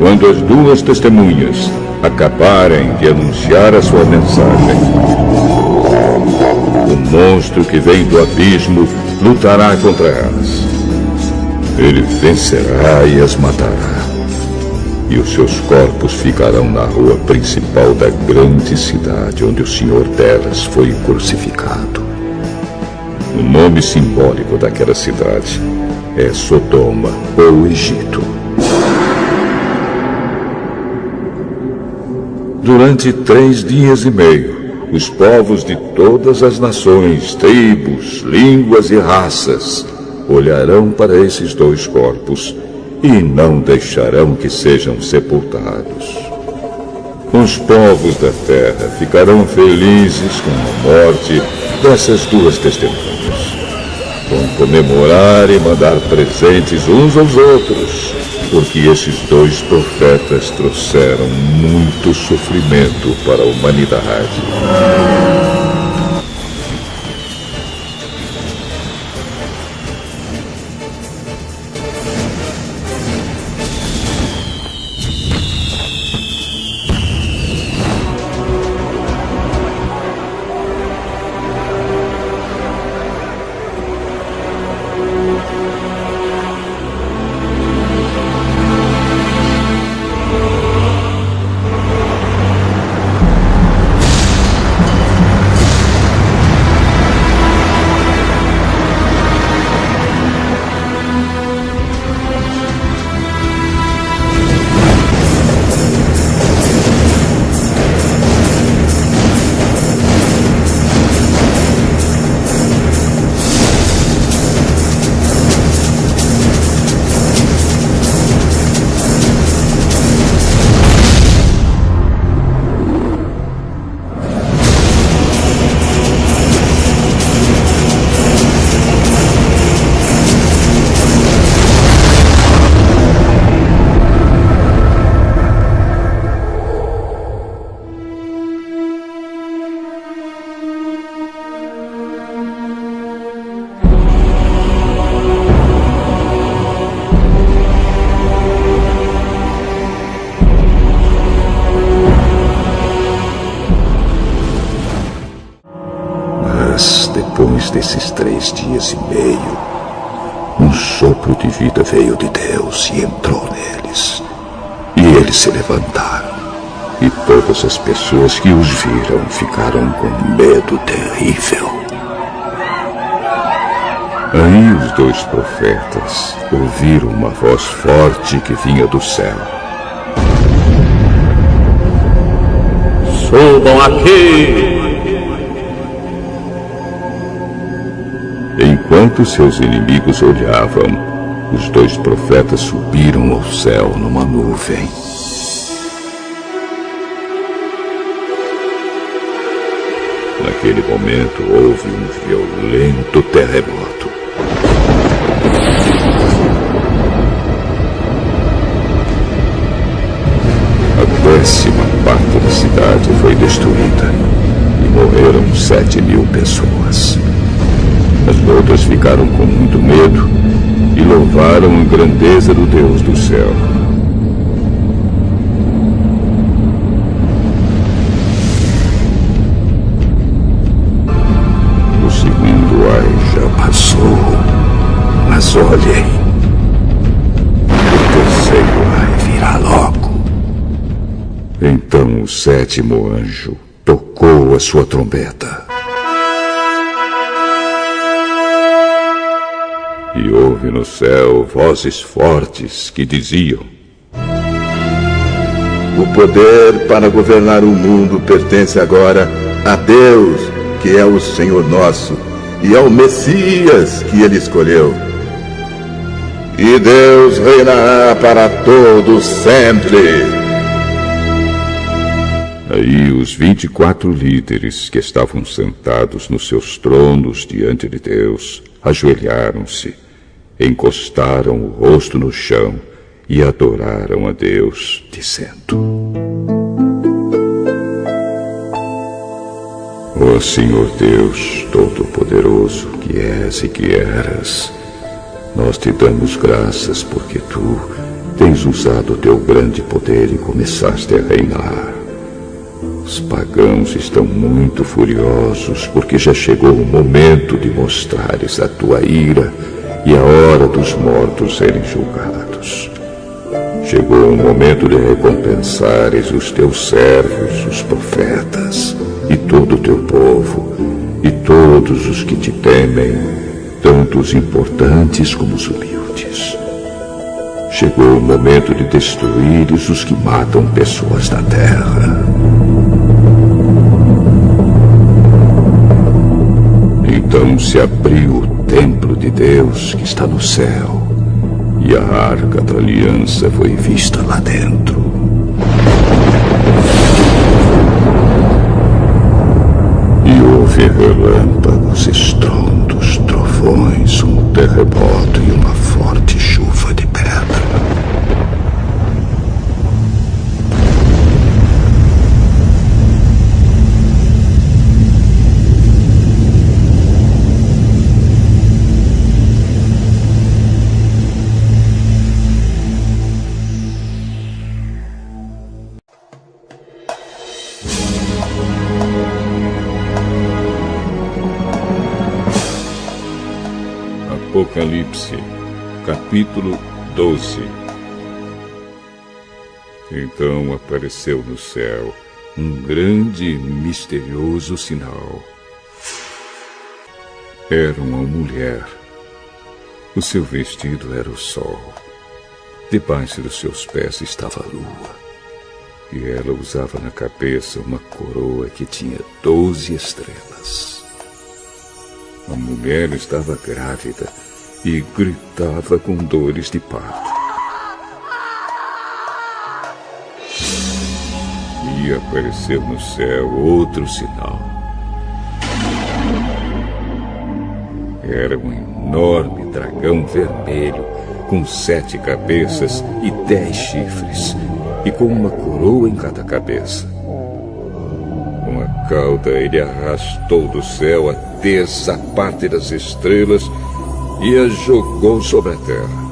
Quando as duas testemunhas acabarem de anunciar a sua mensagem, o monstro que vem do abismo lutará contra elas. Ele vencerá e as matará, e os seus corpos ficarão na rua principal da grande cidade onde o senhor delas foi crucificado. O nome simbólico daquela cidade é Sodoma ou Egito. Durante 3 dias e meio, os povos de todas as nações, tribos, línguas e raças olharão para esses dois corpos e não deixarão que sejam sepultados. Os povos da terra ficarão felizes com a morte dessas duas testemunhas. Vão comemorar e mandar presentes uns aos outros, porque esses dois profetas trouxeram muito sofrimento para a humanidade. Depois desses 3 dias e meio, um sopro de vida veio de Deus e entrou neles. E eles se levantaram. E todas as pessoas que os viram ficaram com medo terrível. Aí os 2 profetas ouviram uma voz forte que vinha do céu. Subam aqui! Enquanto seus inimigos olhavam, os 2 profetas subiram ao céu numa nuvem. Naquele momento houve um violento terremoto. A 10ª parte da cidade foi destruída e morreram 7.000 pessoas. As outras ficaram com muito medo e louvaram a grandeza do Deus do céu. O segundo ai já passou, mas olhem, o terceiro ai virá logo. Então o 7º anjo tocou a sua trombeta. E houve no céu vozes fortes que diziam: o poder para governar o mundo pertence agora a Deus, que é o Senhor nosso, e ao Messias que ele escolheu. E Deus reinará para todos sempre. Aí os 24 líderes que estavam sentados nos seus tronos diante de Deus ajoelharam-se, encostaram o rosto no chão e adoraram a Deus, dizendo: Ó Senhor Deus Todo-Poderoso, que és e que eras, nós te damos graças porque tu tens usado o teu grande poder e começaste a reinar. Os pagãos estão muito furiosos porque já chegou o momento de mostrares a tua ira e a hora dos mortos serem julgados. Chegou o momento de recompensares os teus servos, os profetas, e todo o teu povo, e todos os que te temem, tanto os importantes como os humildes. Chegou o momento de destruíres os que matam pessoas na terra. Então se abriu o templo de Deus que está no céu, e a arca da aliança foi vista lá dentro. E houve relâmpagos, estrondos, trovões, um terremoto e uma forte chuva de pedra. Apocalipse, capítulo 12. Então apareceu no céu um grande e misterioso sinal. Era uma mulher. O seu vestido era o sol. Debaixo dos seus pés estava a lua. E ela usava na cabeça uma coroa que tinha 12 estrelas. A mulher estava grávida e gritava com dores de parto. E apareceu no céu outro sinal. Era um enorme dragão vermelho com 7 cabeças e 10 chifres, e com uma coroa em cada cabeça. Com a cauda ele arrastou do céu a terça parte das estrelas e as jogou sobre a terra.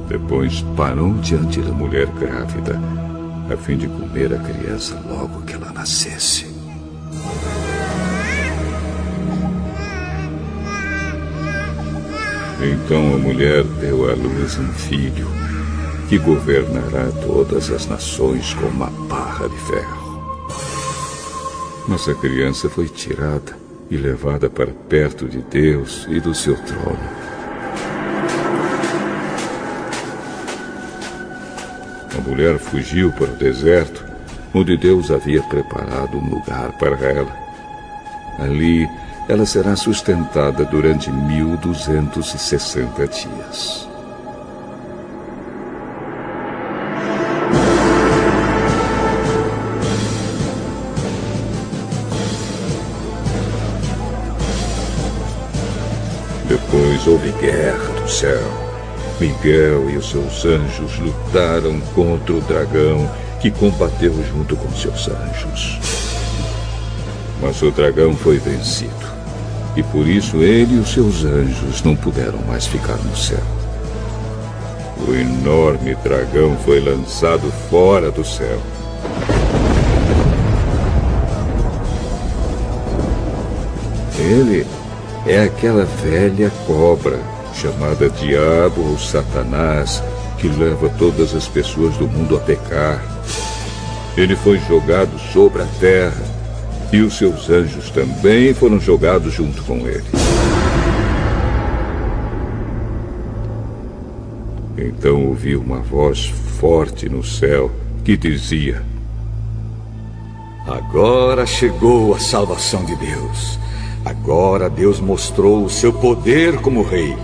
Depois parou diante da mulher grávida, a fim de comer a criança logo que ela nascesse. Então a mulher deu à luz um filho, que governará todas as nações com uma barra de ferro. Mas a criança foi tirada e levada para perto de Deus e do seu trono. A mulher fugiu para o deserto, onde Deus havia preparado um lugar para ela. Ali, ela será sustentada durante 1260 dias. Depois houve guerra no céu. Miguel e os seus anjos lutaram contra o dragão, que combateu junto com seus anjos. Mas o dragão foi vencido, e por isso ele e os seus anjos não puderam mais ficar no céu. O enorme dragão foi lançado fora do céu. Ele é aquela velha cobra, chamada Diabo ou Satanás, que leva todas as pessoas do mundo a pecar. Ele foi jogado sobre a terra, e os seus anjos também foram jogados junto com ele. Então ouvi uma voz forte no céu que dizia: Agora chegou a salvação de Deus. Agora Deus mostrou o seu poder como rei.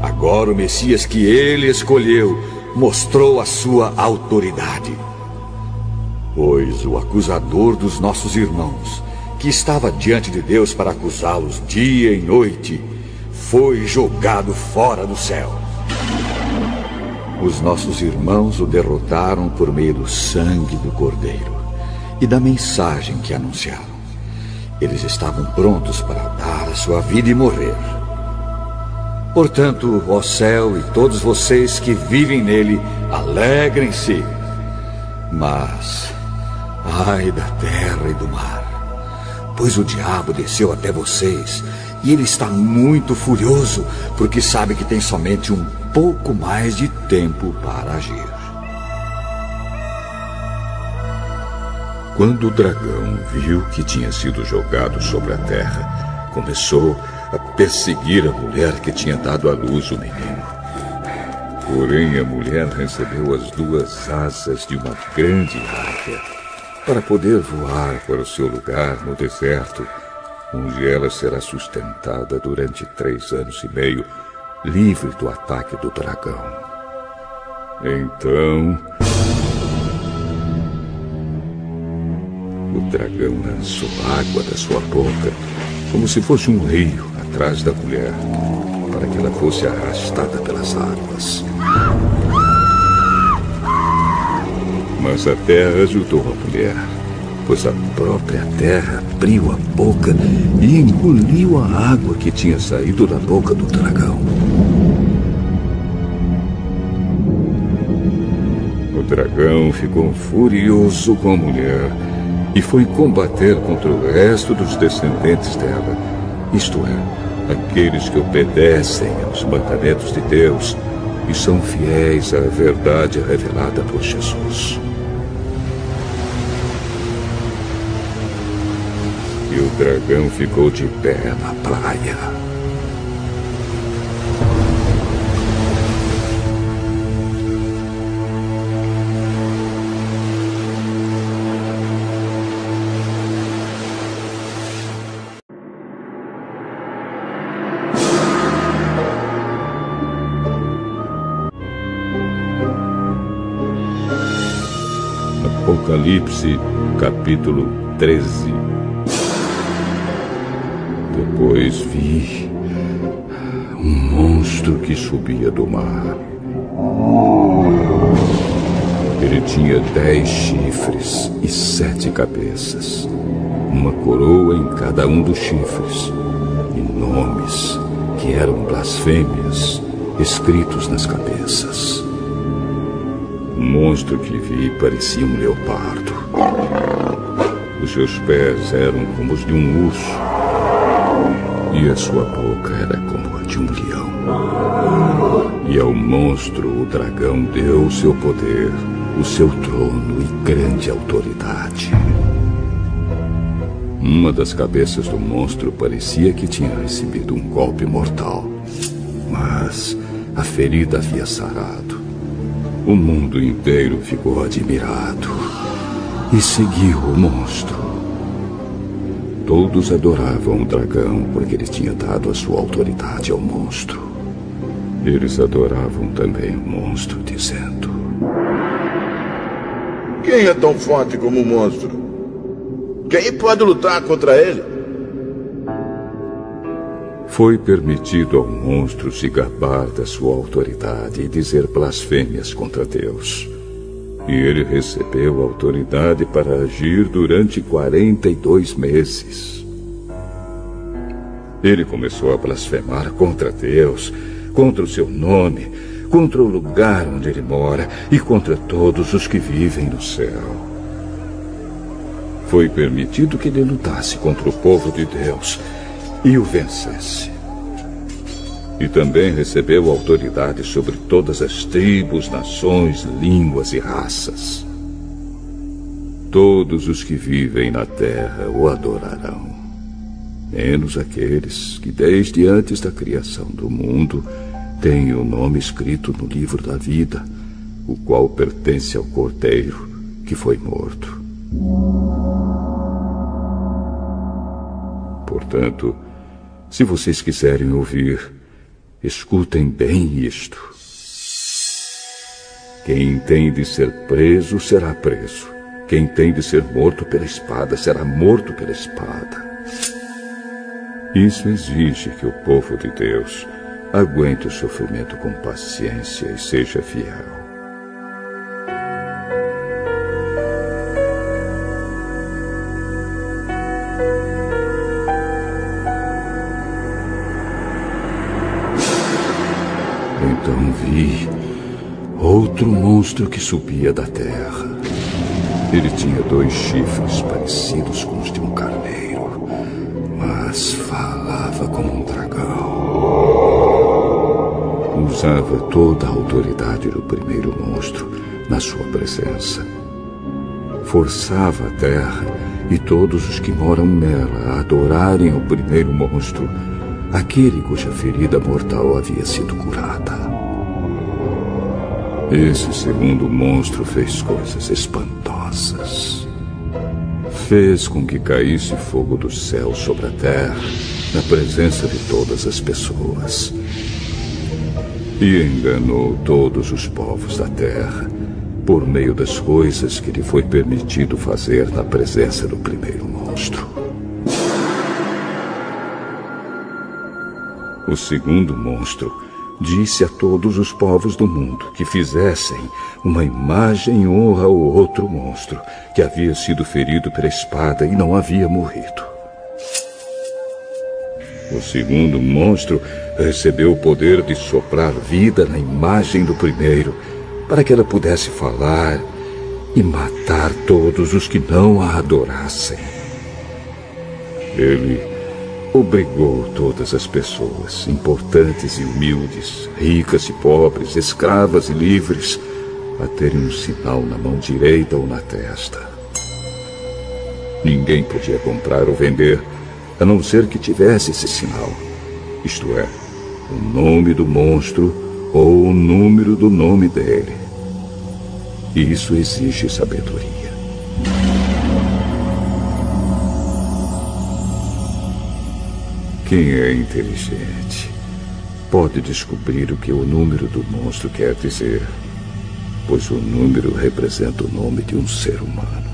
Agora o Messias que ele escolheu mostrou a sua autoridade. Pois o acusador dos nossos irmãos, que estava diante de Deus para acusá-los dia e noite, foi jogado fora do céu. Os nossos irmãos o derrotaram por meio do sangue do Cordeiro e da mensagem que anunciaram. Eles estavam prontos para dar a sua vida e morrer. Portanto, ó céu e todos vocês que vivem nele, alegrem-se. Mas, ai da terra e do mar, pois o diabo desceu até vocês, e ele está muito furioso, porque sabe que tem somente um pouco mais de tempo para agir. Quando o dragão viu que tinha sido jogado sobre a terra, começou a perseguir a mulher que tinha dado à luz o menino. Porém, a mulher recebeu as 2 asas de uma grande águia para poder voar para o seu lugar no deserto, onde ela será sustentada durante 3 anos e meio, livre do ataque do dragão. Então, o dragão lançou água da sua boca, como se fosse um rio, atrás da mulher, para que ela fosse arrastada pelas águas. Mas a terra ajudou a mulher, pois a própria terra abriu a boca e engoliu a água que tinha saído da boca do dragão. O dragão ficou furioso com a mulher e foi combater contra o resto dos descendentes dela, isto é, aqueles que obedecem aos mandamentos de Deus e são fiéis à verdade revelada por Jesus. E o dragão ficou de pé na praia. Apocalipse, capítulo 13. Depois vi um monstro que subia do mar. Ele tinha 10 chifres e 7 cabeças, uma coroa em cada um dos chifres, e nomes que eram blasfêmias escritos nas cabeças. O monstro que vi parecia um leopardo. Os seus pés eram como os de um urso, e a sua boca era como a de um leão. E ao monstro o dragão deu o seu poder, o seu trono e grande autoridade. Uma das cabeças do monstro parecia que tinha recebido um golpe mortal, mas a ferida havia sarado. O mundo inteiro ficou admirado e seguiu o monstro. Todos adoravam o dragão porque ele tinha dado a sua autoridade ao monstro. Eles adoravam também o monstro, dizendo: quem é tão forte como o monstro? Quem pode lutar contra ele? Foi permitido ao monstro se gabar da sua autoridade e dizer blasfêmias contra Deus. E ele recebeu autoridade para agir durante 42 meses. Ele começou a blasfemar contra Deus, contra o seu nome, contra o lugar onde ele mora e contra todos os que vivem no céu. Foi permitido que ele lutasse contra o povo de Deus e o vencesse. E também recebeu autoridade sobre todas as tribos, nações, línguas e raças. Todos os que vivem na terra o adorarão, menos aqueles que desde antes da criação do mundo têm o nome escrito no livro da vida, o qual pertence ao Cordeiro que foi morto. Portanto, se vocês quiserem ouvir, escutem bem isto. Quem tem de ser preso será preso. Quem tem de ser morto pela espada será morto pela espada. Isso exige que o povo de Deus aguente o sofrimento com paciência e seja fiel. Então vi outro monstro que subia da terra. Ele tinha 2 chifres parecidos com os de um carneiro, mas falava como um dragão. Usava toda a autoridade do primeiro monstro na sua presença. Forçava a terra e todos os que moram nela a adorarem o primeiro monstro, aquele cuja ferida mortal havia sido curada. Esse segundo monstro fez coisas espantosas. Fez com que caísse fogo do céu sobre a terra, na presença de todas as pessoas. E enganou todos os povos da terra, por meio das coisas que lhe foi permitido fazer na presença do primeiro monstro. O segundo monstro disse a todos os povos do mundo que fizessem uma imagem em honra ao outro monstro, que havia sido ferido pela espada e não havia morrido. O segundo monstro recebeu o poder de soprar vida na imagem do primeiro, para que ela pudesse falar e matar todos os que não a adorassem. Ele obrigou todas as pessoas, importantes e humildes, ricas e pobres, escravas e livres, a terem um sinal na mão direita ou na testa. Ninguém podia comprar ou vender, a não ser que tivesse esse sinal, isto é, o nome do monstro ou o número do nome dele. E isso exige sabedoria. Quem é inteligente pode descobrir o que o número do monstro quer dizer, pois o número representa o nome de um ser humano.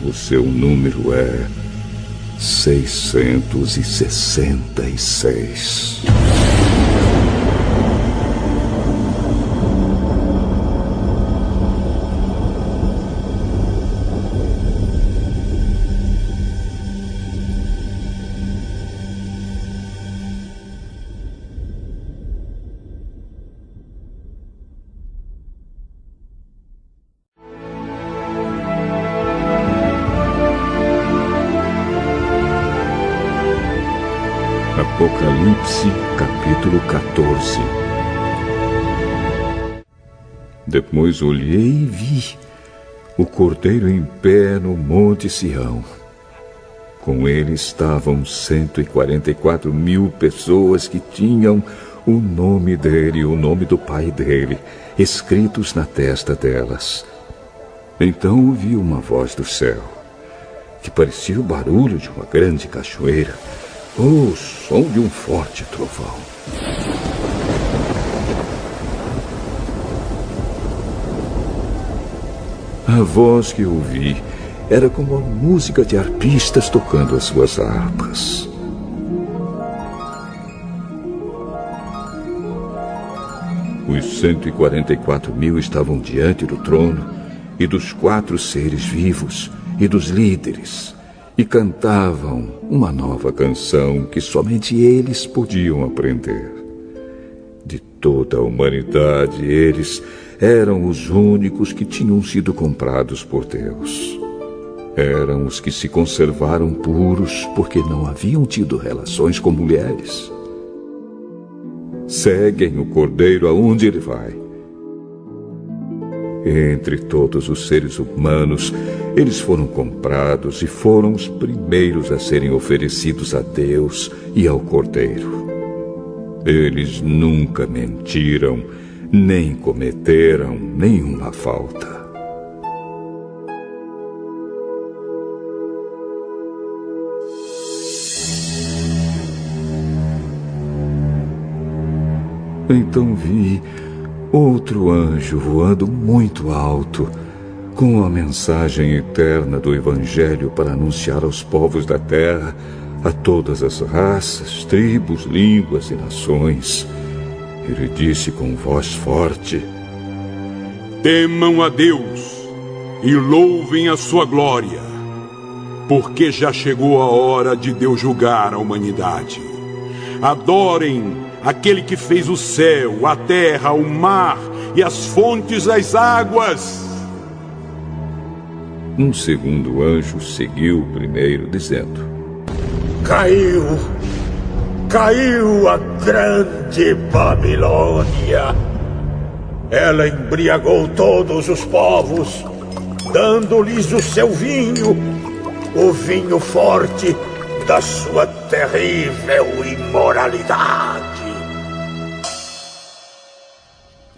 O seu número é 666. Apocalipse, capítulo 14. Depois olhei e vi o Cordeiro em pé no Monte Sião. Com ele estavam 144 mil pessoas que tinham o nome dele e o nome do pai dele escritos na testa delas. Então ouvi uma voz do céu, que parecia o barulho de uma grande cachoeira, ou o som de um forte trovão. A voz que ouvi era como a música de arpistas tocando as suas harpas. Os 144 mil estavam diante do trono e dos 4 seres vivos e dos líderes, e cantavam uma nova canção que somente eles podiam aprender. De toda a humanidade, eles eram os únicos que tinham sido comprados por Deus. Eram os que se conservaram puros porque não haviam tido relações com mulheres. Seguem o Cordeiro aonde ele vai. Entre todos os seres humanos, eles foram comprados e foram os primeiros a serem oferecidos a Deus e ao Cordeiro. Eles nunca mentiram, nem cometeram nenhuma falta. Então vi outro anjo voando muito alto, com a mensagem eterna do Evangelho para anunciar aos povos da terra, a todas as raças, tribos, línguas e nações. Ele disse com voz forte: Temam a Deus e louvem a sua glória, porque já chegou a hora de Deus julgar a humanidade. Adorem aquele que fez o céu, a terra, o mar e as fontes das águas. Um segundo anjo seguiu o primeiro, dizendo: Caiu a grande Babilônia. Ela embriagou todos os povos, dando-lhes o seu vinho, o vinho forte da sua terrível imoralidade.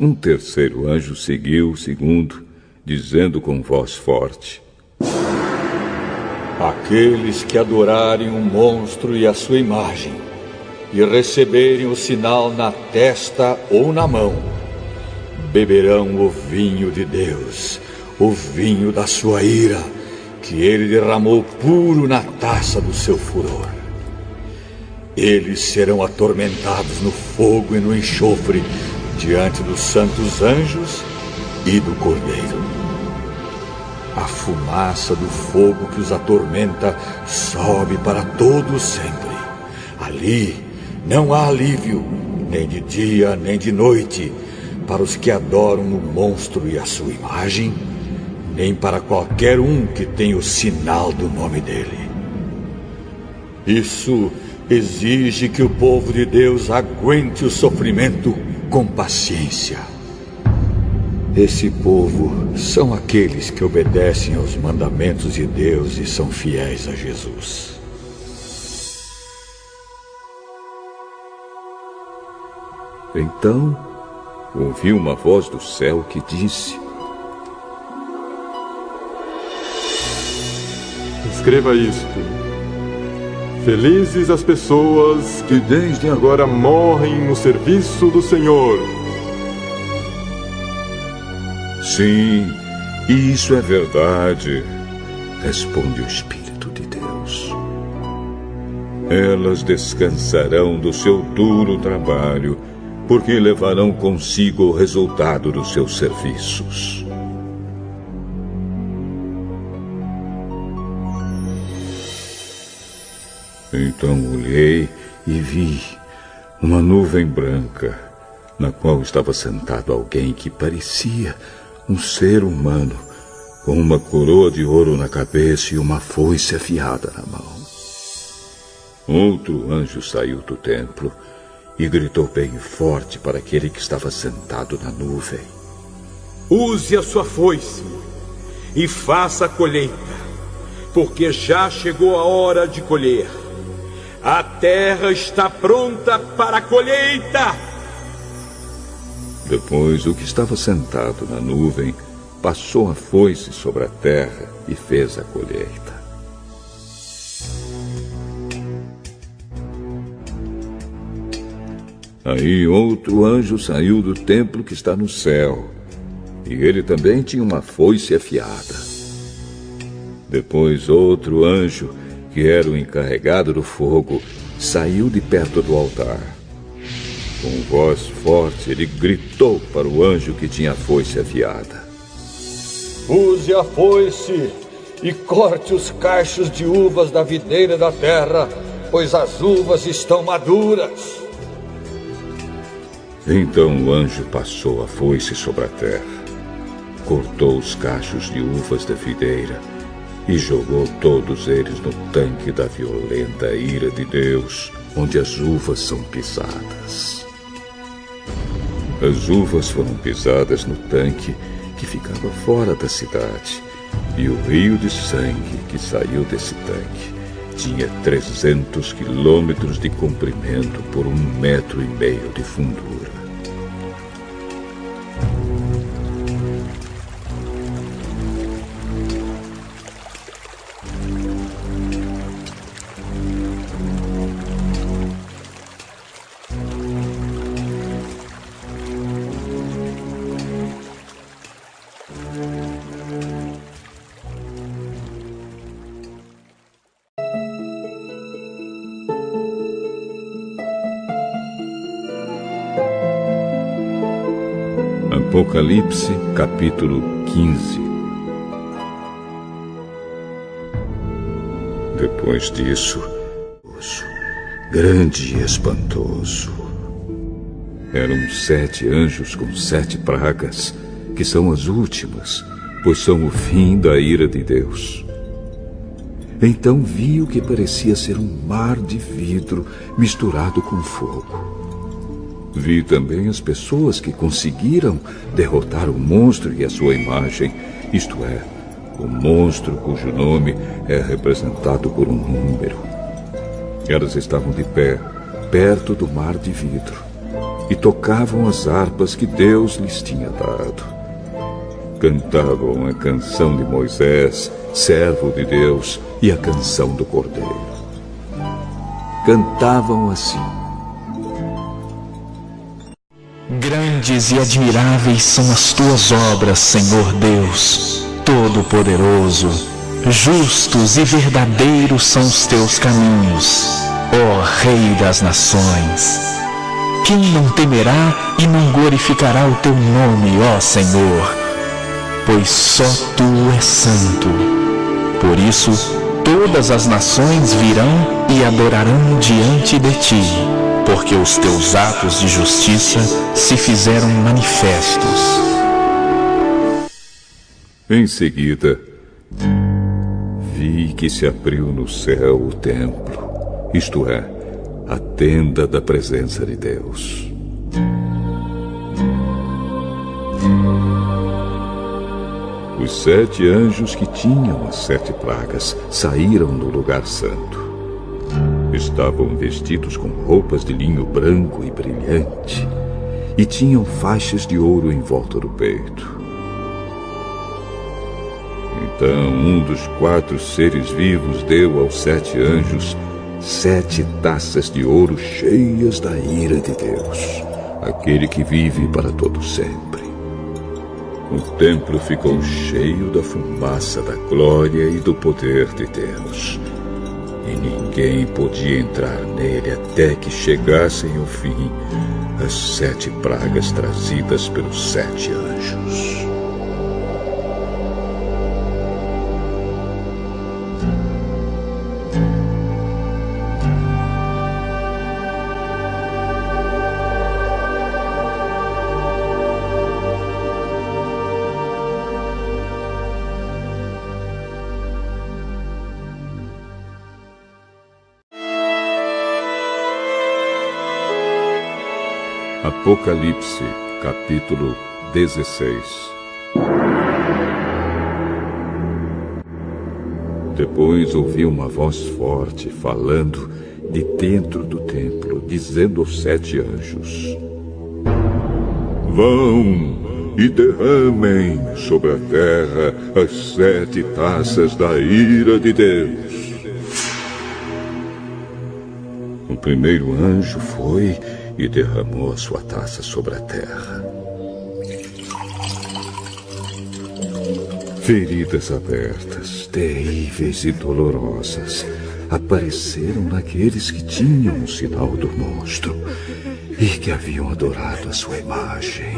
Um terceiro anjo seguiu o segundo, dizendo com voz forte: Aqueles que adorarem o monstro e a sua imagem, e receberem o sinal na testa ou na mão, beberão o vinho de Deus, o vinho da sua ira, que ele derramou puro na taça do seu furor. Eles serão atormentados no fogo e no enxofre, diante dos santos anjos e do Cordeiro. A fumaça do fogo que os atormenta sobe para todo sempre. Ali não há alívio, nem de dia nem de noite, para os que adoram o monstro e a sua imagem, nem para qualquer um que tenha o sinal do nome dele. Isso exige que o povo de Deus aguente o sofrimento com paciência. Esse povo são aqueles que obedecem aos mandamentos de Deus e são fiéis a Jesus. Então, ouvi uma voz do céu que disse: Escreva isto. Felizes as pessoas que desde agora morrem no serviço do Senhor. Sim, isso é verdade, responde o Espírito de Deus. Elas descansarão do seu duro trabalho, porque levarão consigo o resultado dos seus serviços. Então olhei e vi uma nuvem branca, na qual estava sentado alguém que parecia um ser humano, com uma coroa de ouro na cabeça e uma foice afiada na mão. Outro anjo saiu do templo e gritou bem forte para aquele que estava sentado na nuvem: Use a sua foice e faça a colheita, porque já chegou a hora de colher. A terra está pronta para a colheita. Depois, o que estava sentado na nuvem passou a foice sobre a terra e fez a colheita. Aí outro anjo saiu do templo que está no céu, e ele também tinha uma foice afiada. Depois outro anjo, que era o encarregado do fogo, saiu de perto do altar. Com voz forte, ele gritou para o anjo que tinha a foice afiada: Use a foice e corte os cachos de uvas da videira da terra, pois as uvas estão maduras. Então o anjo passou a foice sobre a terra, cortou os cachos de uvas da videira e jogou todos eles no tanque da violenta ira de Deus, onde as uvas são pisadas. As uvas foram pisadas no tanque que ficava fora da cidade, e o rio de sangue que saiu desse tanque tinha 300 quilômetros de comprimento por 1,5 metro de fundura. Apocalipse, capítulo 15. Depois disso, grande e espantoso. Eram 7 anjos com 7 pragas, que são as últimas, pois são o fim da ira de Deus. Então vi o que parecia ser um mar de vidro misturado com fogo. Vi também as pessoas que conseguiram derrotar o monstro e a sua imagem, isto é, o monstro cujo nome é representado por um número. Elas estavam de pé, perto do mar de vidro, e tocavam as harpas que Deus lhes tinha dado. Cantavam a canção de Moisés, servo de Deus, e a canção do Cordeiro. Cantavam assim: Grandes e admiráveis são as tuas obras, Senhor Deus, Todo-Poderoso. Justos e verdadeiros são os teus caminhos, ó Rei das Nações. Quem não temerá e não glorificará o teu nome, ó Senhor? Pois só tu és santo. Por isso, todas as nações virão e adorarão diante de ti, porque os teus atos de justiça se fizeram manifestos. Em seguida, vi que se abriu no céu o templo, isto é, a tenda da presença de Deus. Os 7 anjos que tinham as 7 pragas saíram do lugar santo. Estavam vestidos com roupas de linho branco e brilhante, e tinham faixas de ouro em volta do peito. Então um dos 4 seres vivos deu aos 7 anjos 7 taças de ouro cheias da ira de Deus, aquele que vive para todo sempre. O templo ficou cheio da fumaça da glória e do poder de Deus, e ninguém podia entrar nele até que chegassem ao fim as 7 pragas trazidas pelos 7 anjos. Apocalipse, capítulo 16. Depois ouvi uma voz forte falando de dentro do templo, dizendo aos 7 anjos: vão e derramem sobre a terra as 7 taças da ira de Deus. O primeiro anjo foi e derramou a sua taça sobre a terra. Feridas abertas, terríveis e dolorosas, apareceram naqueles que tinham o sinal do monstro e que haviam adorado a sua imagem.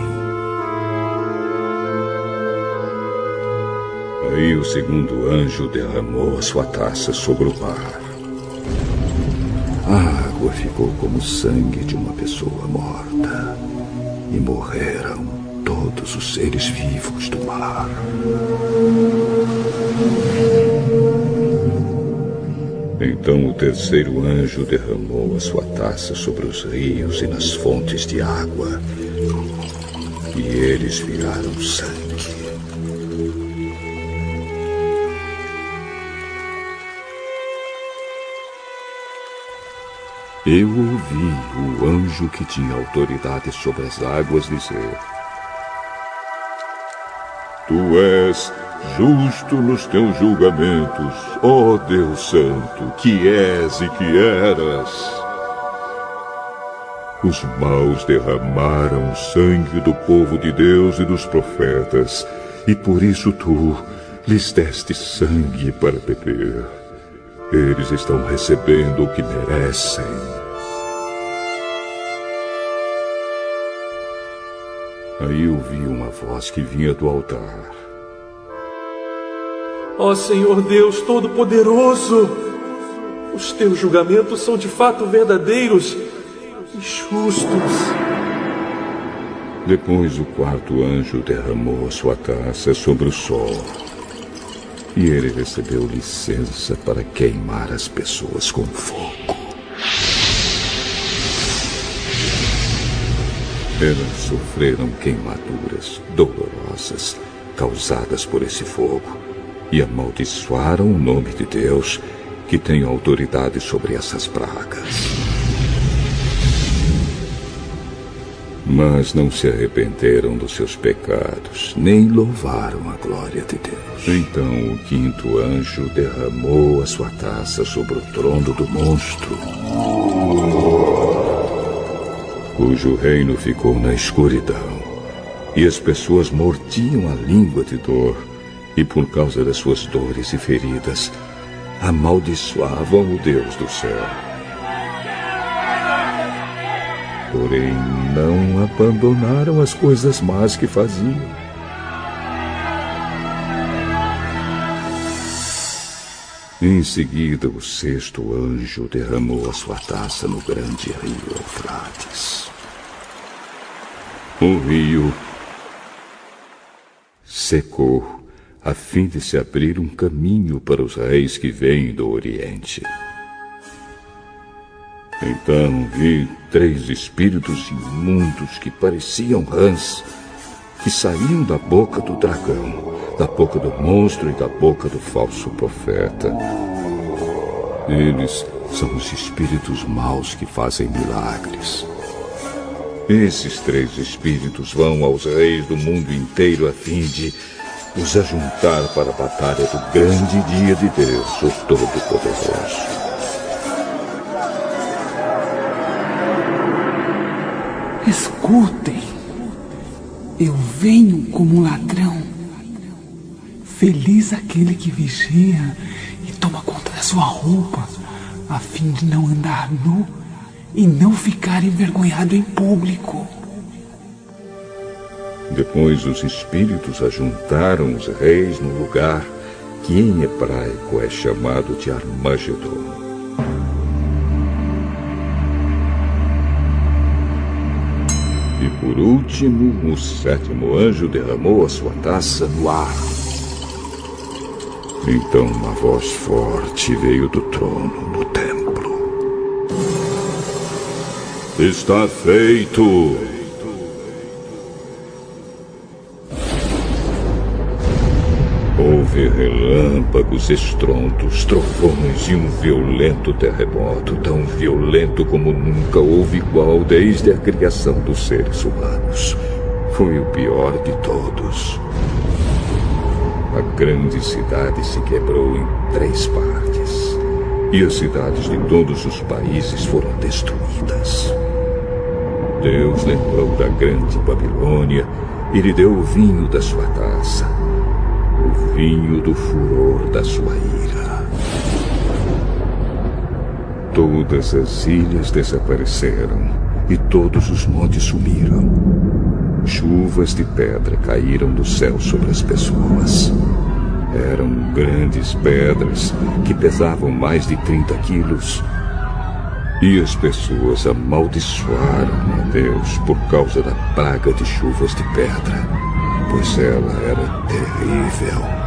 Aí o segundo anjo derramou a sua taça sobre o mar. A água ficou como o sangue de uma pessoa morta, e morreram todos os seres vivos do mar. Então o terceiro anjo derramou a sua taça sobre os rios e nas fontes de água, e eles viraram sangue. Eu ouvi o anjo que tinha autoridade sobre as águas dizer: Tu és justo nos teus julgamentos, ó Deus Santo, que és e que eras. Os maus derramaram o sangue do povo de Deus e dos profetas, e por isso tu lhes deste sangue para beber. Eles estão recebendo o que merecem. Aí ouvi uma voz que vinha do altar. Ó Senhor Deus Todo-Poderoso, os teus julgamentos são de fato verdadeiros e justos. Depois o quarto anjo derramou a sua taça sobre o sol. E ele recebeu licença para queimar as pessoas com fogo. Elas sofreram queimaduras dolorosas causadas por esse fogo e amaldiçoaram o nome de Deus, que tem autoridade sobre essas pragas. Mas não se arrependeram dos seus pecados, nem louvaram a glória de Deus. Então o quinto anjo derramou a sua taça sobre o trono do monstro, cujo reino ficou na escuridão, e as pessoas mordiam a língua de dor, e por causa das suas dores e feridas, amaldiçoavam o Deus do céu. Porém, não abandonaram as coisas más que faziam. Em seguida, o sexto anjo derramou a sua taça no grande rio Eufrates. O rio secou, a fim de se abrir um caminho para os reis que vêm do Oriente. Então vi 3 espíritos imundos que pareciam rãs, que saíam da boca do dragão, da boca do monstro e da boca do falso profeta. Eles são os espíritos maus que fazem milagres. Esses 3 espíritos vão aos reis do mundo inteiro a fim de os ajuntar para a batalha do grande dia de Deus, o Todo-Poderoso. Escutem, eu venho como um ladrão. Feliz aquele que vigia e toma conta da sua roupa, a fim de não andar nu e não ficar envergonhado em público. Depois os espíritos ajuntaram os reis no lugar que em hebraico é chamado de Armagedon. E por último, o 7º anjo derramou a sua taça no ar. Então uma voz forte veio do trono no templo. Está feito! Houve relâmpagos, estrondos, trovões e um violento terremoto, tão violento como nunca houve igual desde a criação dos seres humanos. Foi o pior de todos. A grande cidade se quebrou em 3 partes, e as cidades de todos os países foram destruídas. Deus lembrou da grande Babilônia e lhe deu o vinho da sua taça, o vinho do furor da sua ira. Todas as ilhas desapareceram e todos os montes sumiram. Chuvas de pedra caíram do céu sobre as pessoas. Eram grandes pedras que pesavam mais de 30 quilos. E as pessoas amaldiçoaram a Deus por causa da praga de chuvas de pedra, pois ela era terrível.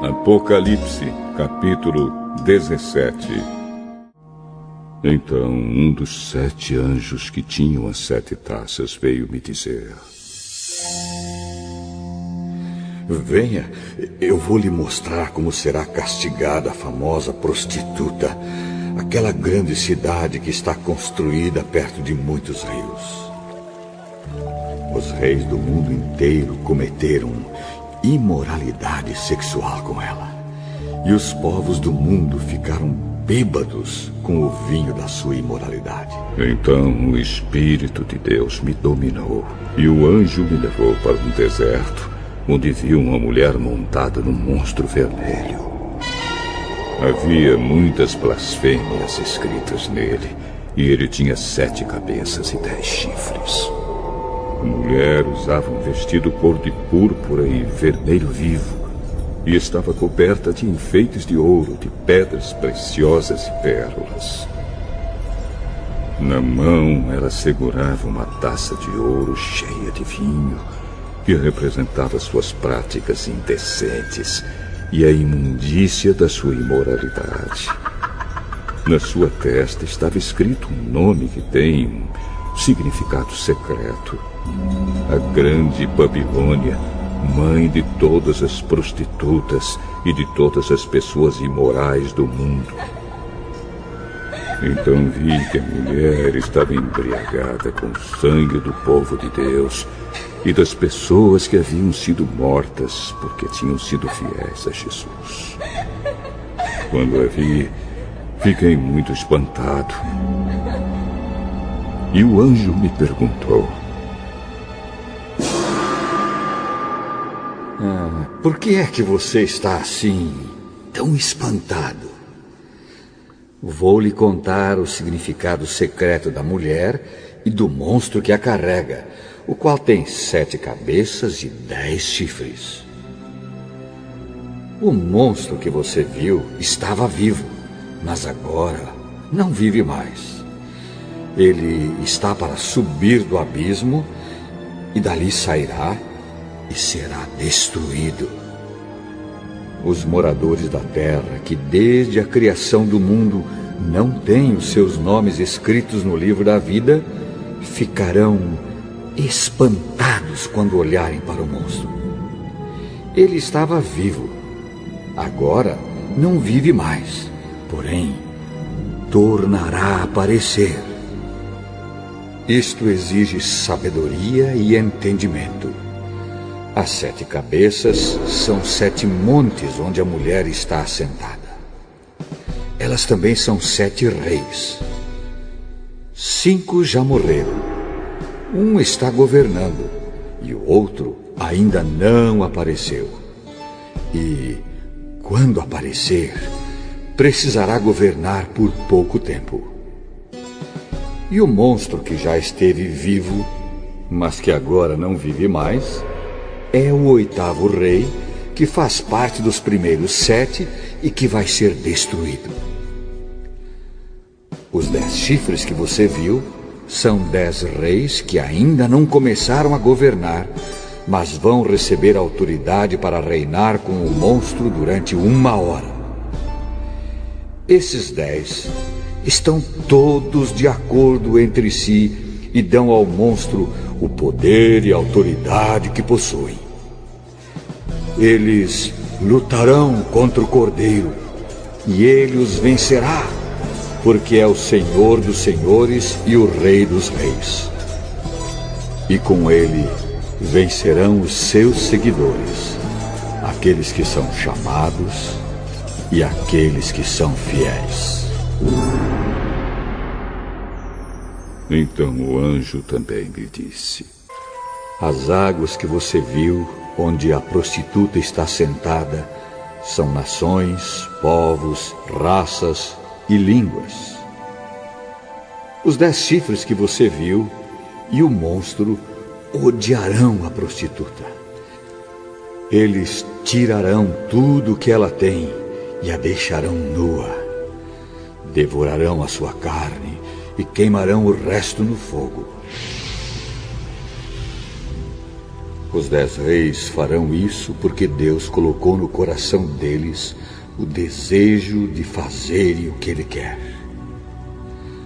Apocalipse, capítulo 17. Então um dos 7 anjos que tinham as 7 taças veio me dizer: Venha, eu vou lhe mostrar como será castigada a famosa prostituta, aquela grande cidade que está construída perto de muitos rios. Os reis do mundo inteiro cometeram imoralidade sexual com ela, e os povos do mundo ficaram bêbados com o vinho da sua imoralidade. Então o Espírito de Deus me dominou, e o anjo me levou para um deserto, onde vi uma mulher montada num monstro vermelho. Havia muitas blasfêmias escritas nele, e ele tinha 7 cabeças e 10 chifres. A mulher usava um vestido cor de púrpura e vermelho vivo, e estava coberta de enfeites de ouro, de pedras preciosas e pérolas. Na mão ela segurava uma taça de ouro cheia de vinho, que representava suas práticas indecentes e a imundícia da sua imoralidade. Na sua testa estava escrito um nome que tem um significado secreto: a Grande Babilônia, mãe de todas as prostitutas e de todas as pessoas imorais do mundo. Então vi que a mulher estava embriagada com o sangue do povo de Deus e das pessoas que haviam sido mortas porque tinham sido fiéis a Jesus. Quando a vi, fiquei muito espantado. E o anjo me perguntou: por que é que você está assim, tão espantado? Vou lhe contar o significado secreto da mulher e do monstro que a carrega, o qual tem 7 cabeças e 10 chifres. O monstro que você viu estava vivo, mas agora não vive mais. Ele está para subir do abismo e dali sairá e será destruído. Os moradores da terra, que desde a criação do mundo não têm os seus nomes escritos no livro da vida, ficarão espantados quando olharem para o monstro. Ele estava vivo, agora não vive mais, porém tornará a aparecer. Isto exige sabedoria e entendimento. As 7 cabeças são 7 montes onde a mulher está assentada. Elas também são 7 reis. 5 já morreram. Um está governando e o outro ainda não apareceu. E, quando aparecer, precisará governar por pouco tempo. E o monstro que já esteve vivo, mas que agora não vive mais, é o 8º rei, que faz parte dos primeiros 7 e que vai ser destruído. Os 10 chifres que você viu são 10 reis que ainda não começaram a governar, mas vão receber autoridade para reinar com o monstro durante 1 hora. Esses 10 estão todos de acordo entre si e dão ao monstro o poder e a autoridade que possuem. Eles lutarão contra o Cordeiro e ele os vencerá, porque é o Senhor dos senhores e o Rei dos reis. E com ele vencerão os seus seguidores, aqueles que são chamados e aqueles que são fiéis. Então o anjo também me disse: as águas que você viu, onde a prostituta está sentada, são nações, povos, raças e línguas. Os 10 chifres que você viu e o monstro odiarão a prostituta. Eles tirarão tudo o que ela tem e a deixarão nua. Devorarão a sua carne e queimarão o resto no fogo. Os 10 reis farão isso porque Deus colocou no coração deles o desejo de fazerem o que Ele quer.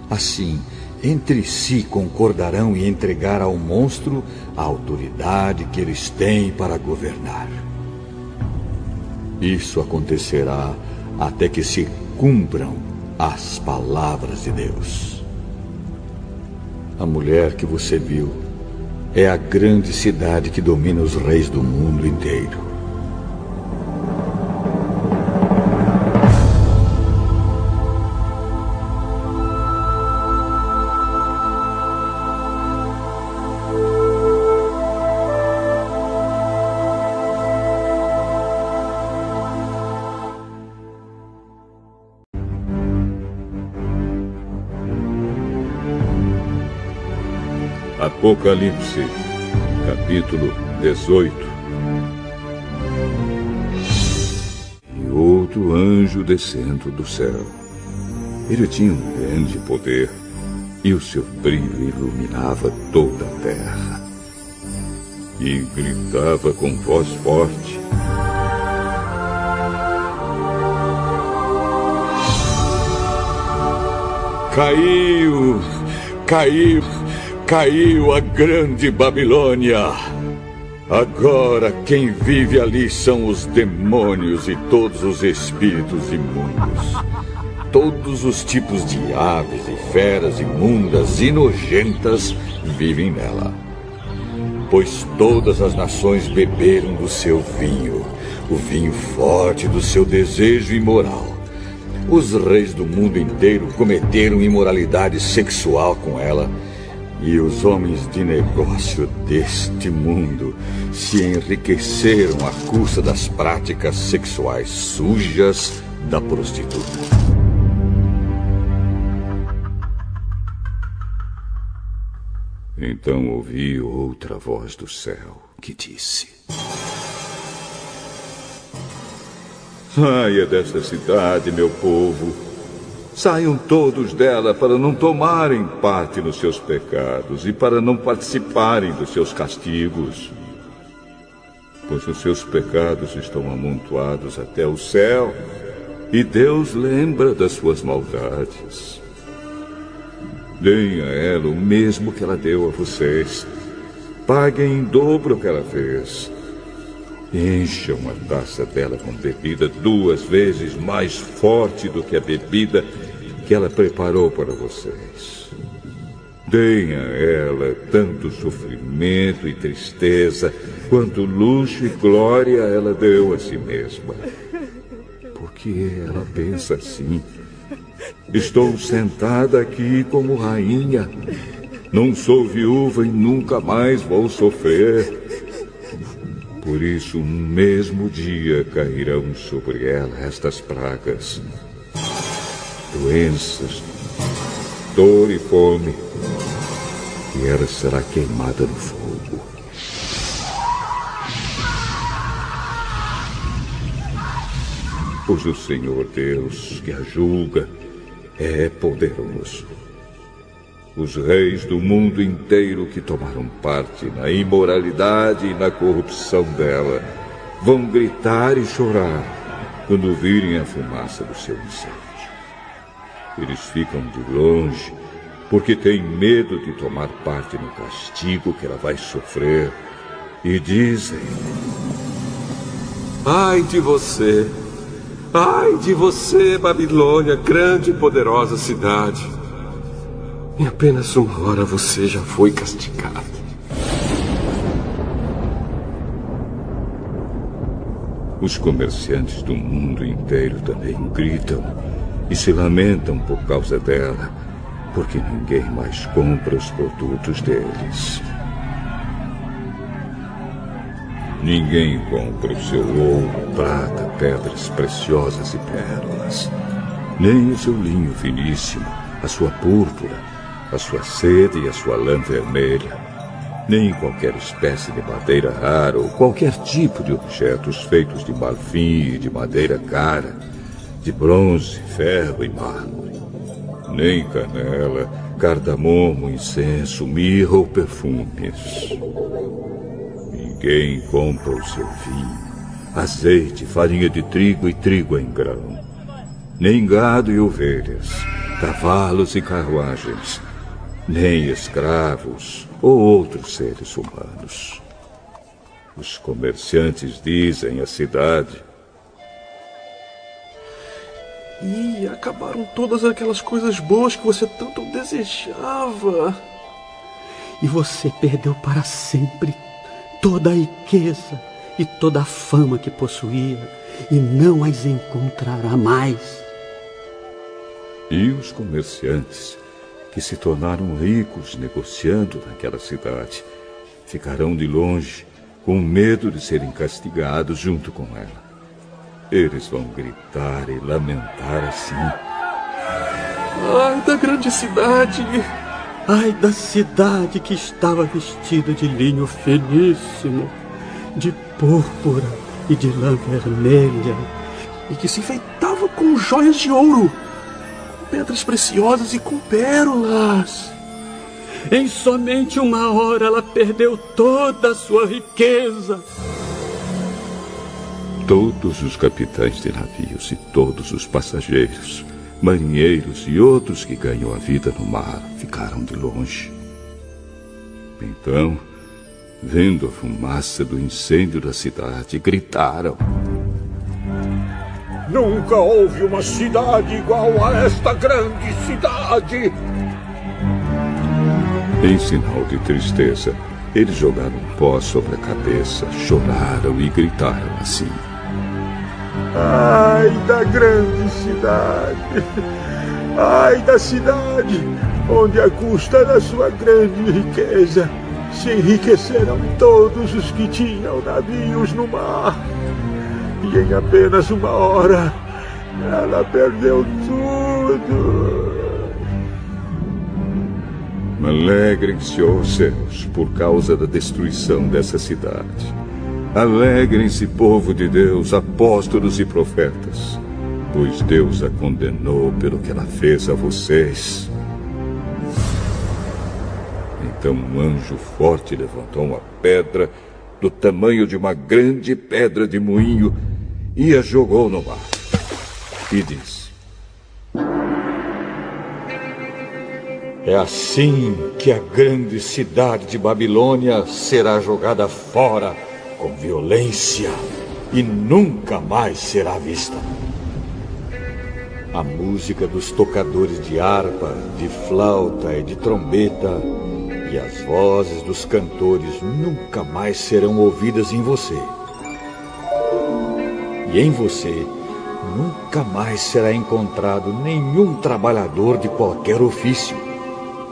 Assim, entre si concordarão em entregar ao monstro a autoridade que eles têm para governar. Isso acontecerá até que se cumpram as palavras de Deus. A mulher que você viu é a grande cidade que domina os reis do mundo inteiro. Apocalipse, capítulo 18. E outro anjo descendo do céu. Ele tinha um grande poder, e o seu brilho iluminava toda a terra. E gritava com voz forte: Caiu! Caiu a grande Babilônia! Agora quem vive ali são os demônios e todos os espíritos imundos. Todos os tipos de aves e feras imundas e nojentas vivem nela. Pois todas as nações beberam do seu vinho, o vinho forte do seu desejo imoral. Os reis do mundo inteiro cometeram imoralidade sexual com ela, e os homens de negócio deste mundo se enriqueceram à custa das práticas sexuais sujas da prostituta. Então ouvi outra voz do céu que disse: saia desta cidade, meu povo. Saiam todos dela para não tomarem parte nos seus pecados e para não participarem dos seus castigos. Pois os seus pecados estão amontoados até o céu e Deus lembra das suas maldades. Deem a ela o mesmo que ela deu a vocês. Paguem em dobro o que ela fez. Encham a taça dela com bebida 2 vezes mais forte do que a bebida que ela preparou para vocês. Deem a ela tanto sofrimento e tristeza, quanto luxo e glória ela deu a si mesma. Porque ela pensa assim: estou sentada aqui como rainha, não sou viúva e nunca mais vou sofrer. Por isso, no mesmo dia cairão sobre ela estas pragas: doenças, dor e fome, e ela será queimada no fogo. Pois o Senhor Deus que a julga é poderoso. Os reis do mundo inteiro que tomaram parte na imoralidade e na corrupção dela vão gritar e chorar quando virem a fumaça do seu incêndio. Eles ficam de longe porque têm medo de tomar parte no castigo que ela vai sofrer e dizem: Ai de você! Ai de você, Babilônia, grande e poderosa cidade! Em apenas uma hora você já foi castigado. Os comerciantes do mundo inteiro também gritam e se lamentam por causa dela, porque ninguém mais compra os produtos deles. Ninguém compra o seu ouro, prata, pedras preciosas e pérolas, nem o seu linho finíssimo, a sua púrpura, a sua seda e a sua lã vermelha, nem qualquer espécie de madeira rara ou qualquer tipo de objetos feitos de marfim e de madeira cara, de bronze, ferro e mármore, nem canela, cardamomo, incenso, mirra ou perfumes. Ninguém compra o seu vinho, azeite, farinha de trigo e trigo em grão, nem gado e ovelhas, cavalos e carruagens, nem escravos ou outros seres humanos. Os comerciantes dizem à cidade: E acabaram todas aquelas coisas boas que você tanto desejava. E você perdeu para sempre toda a riqueza e toda a fama que possuía, e não as encontrará mais. E os comerciantes, que se tornaram ricos negociando naquela cidade, ficarão de longe, com medo de serem castigados junto com ela. Eles vão gritar e lamentar assim: Ai da grande cidade! Ai da cidade que estava vestida de linho finíssimo, de púrpura e de lã vermelha, e que se enfeitava com joias de ouro, pedras preciosas e com pérolas. Em somente uma hora ela perdeu toda a sua riqueza. Todos os capitães de navios e todos os passageiros, marinheiros e outros que ganham a vida no mar ficaram de longe. Então, vendo a fumaça do incêndio da cidade, gritaram: Nunca houve uma cidade igual a esta grande cidade! Em sinal de tristeza, eles jogaram pó sobre a cabeça, choraram e gritaram assim: Ai da grande cidade! Ai da cidade onde, à custa da sua grande riqueza, se enriqueceram todos os que tinham navios no mar. E em apenas uma hora, ela perdeu tudo. Alegrem-se, ó céus, por causa da destruição dessa cidade. Alegrem-se, povo de Deus, apóstolos e profetas, pois Deus a condenou pelo que ela fez a vocês. Então um anjo forte levantou uma pedra do tamanho de uma grande pedra de moinho e a jogou no mar. E disse: É assim que a grande cidade de Babilônia será jogada fora com violência e nunca mais será vista. A música dos tocadores de harpa, de flauta e de trombeta e as vozes dos cantores nunca mais serão ouvidas em você. E em você nunca mais será encontrado nenhum trabalhador de qualquer ofício.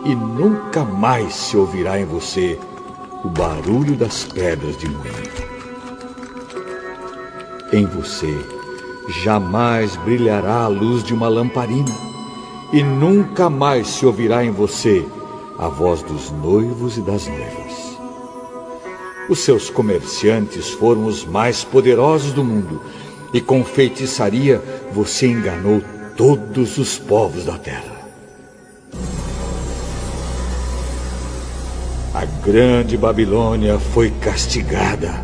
E nunca mais se ouvirá em você o barulho das pedras de moinho. Em você jamais brilhará a luz de uma lamparina, e nunca mais se ouvirá em você a voz dos noivos e das noivas. Os seus comerciantes foram os mais poderosos do mundo, e com feitiçaria você enganou todos os povos da terra. A grande Babilônia foi castigada,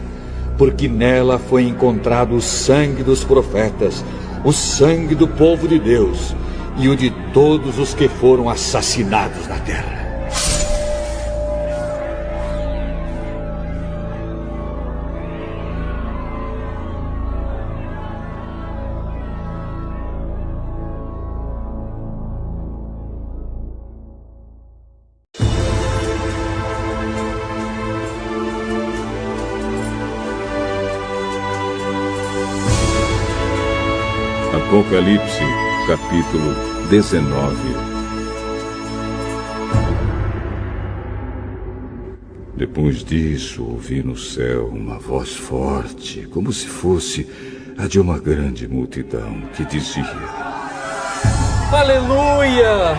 porque nela foi encontrado o sangue dos profetas, o sangue do povo de Deus e o de todos os que foram assassinados na terra. Apocalipse, capítulo 19. Depois disso, ouvi no céu uma voz forte, como se fosse a de uma grande multidão, que dizia: Aleluia!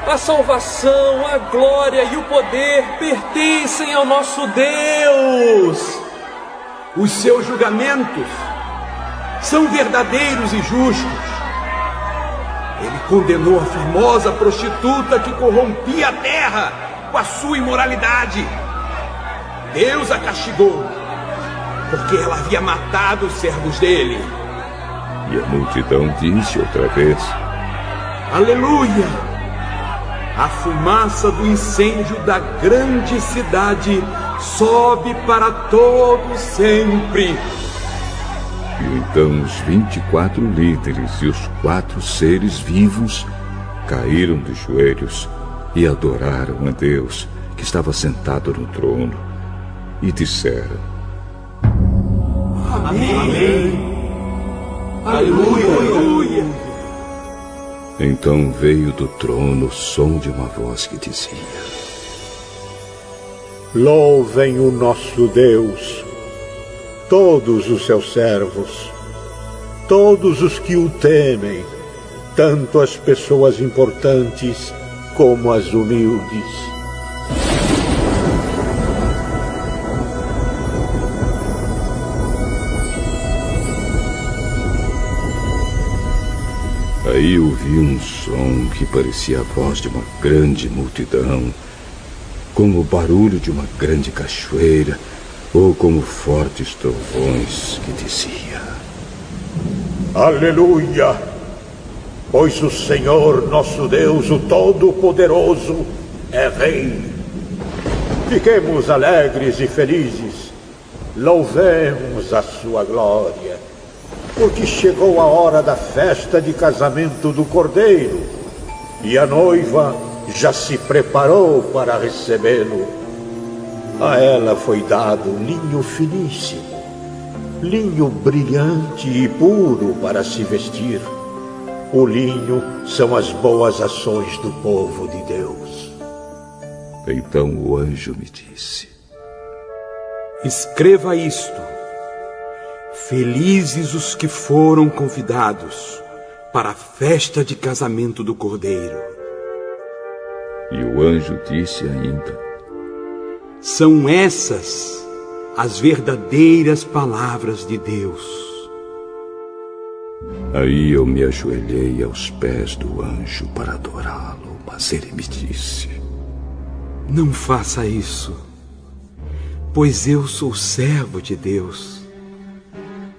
A salvação, a glória e o poder pertencem ao nosso Deus! Os seus julgamentos são verdadeiros e justos. Ele condenou a famosa prostituta que corrompia a terra com a sua imoralidade. Deus a castigou, porque ela havia matado os servos dele. E a multidão disse outra vez: Aleluia! A fumaça do incêndio da grande cidade sobe para todo sempre. E então os 24 líderes e os 4 seres vivos caíram de joelhos e adoraram a Deus, que estava sentado no trono, e disseram: Amém! Aleluia! Aleluia! Então veio do trono o som de uma voz que dizia: Louvem o nosso Deus, todos os seus servos, todos os que o temem, tanto as pessoas importantes como as humildes. Aí ouvi um som que parecia a voz de uma grande multidão, como o barulho de uma grande cachoeira, ou como fortes trovões, que dizia: Aleluia! Pois o Senhor nosso Deus, o Todo-Poderoso, é Rei. Fiquemos alegres e felizes, louvemos a sua glória, porque chegou a hora da festa de casamento do Cordeiro, e a noiva já se preparou para recebê-lo. A ela foi dado linho finíssimo, linho brilhante e puro para se vestir. O linho são as boas ações do povo de Deus. Então o anjo me disse: Escreva isto: Felizes os que foram convidados para a festa de casamento do Cordeiro. E o anjo disse ainda: São essas as verdadeiras palavras de Deus. Aí eu me ajoelhei aos pés do anjo para adorá-lo, mas ele me disse: Não faça isso, pois eu sou servo de Deus,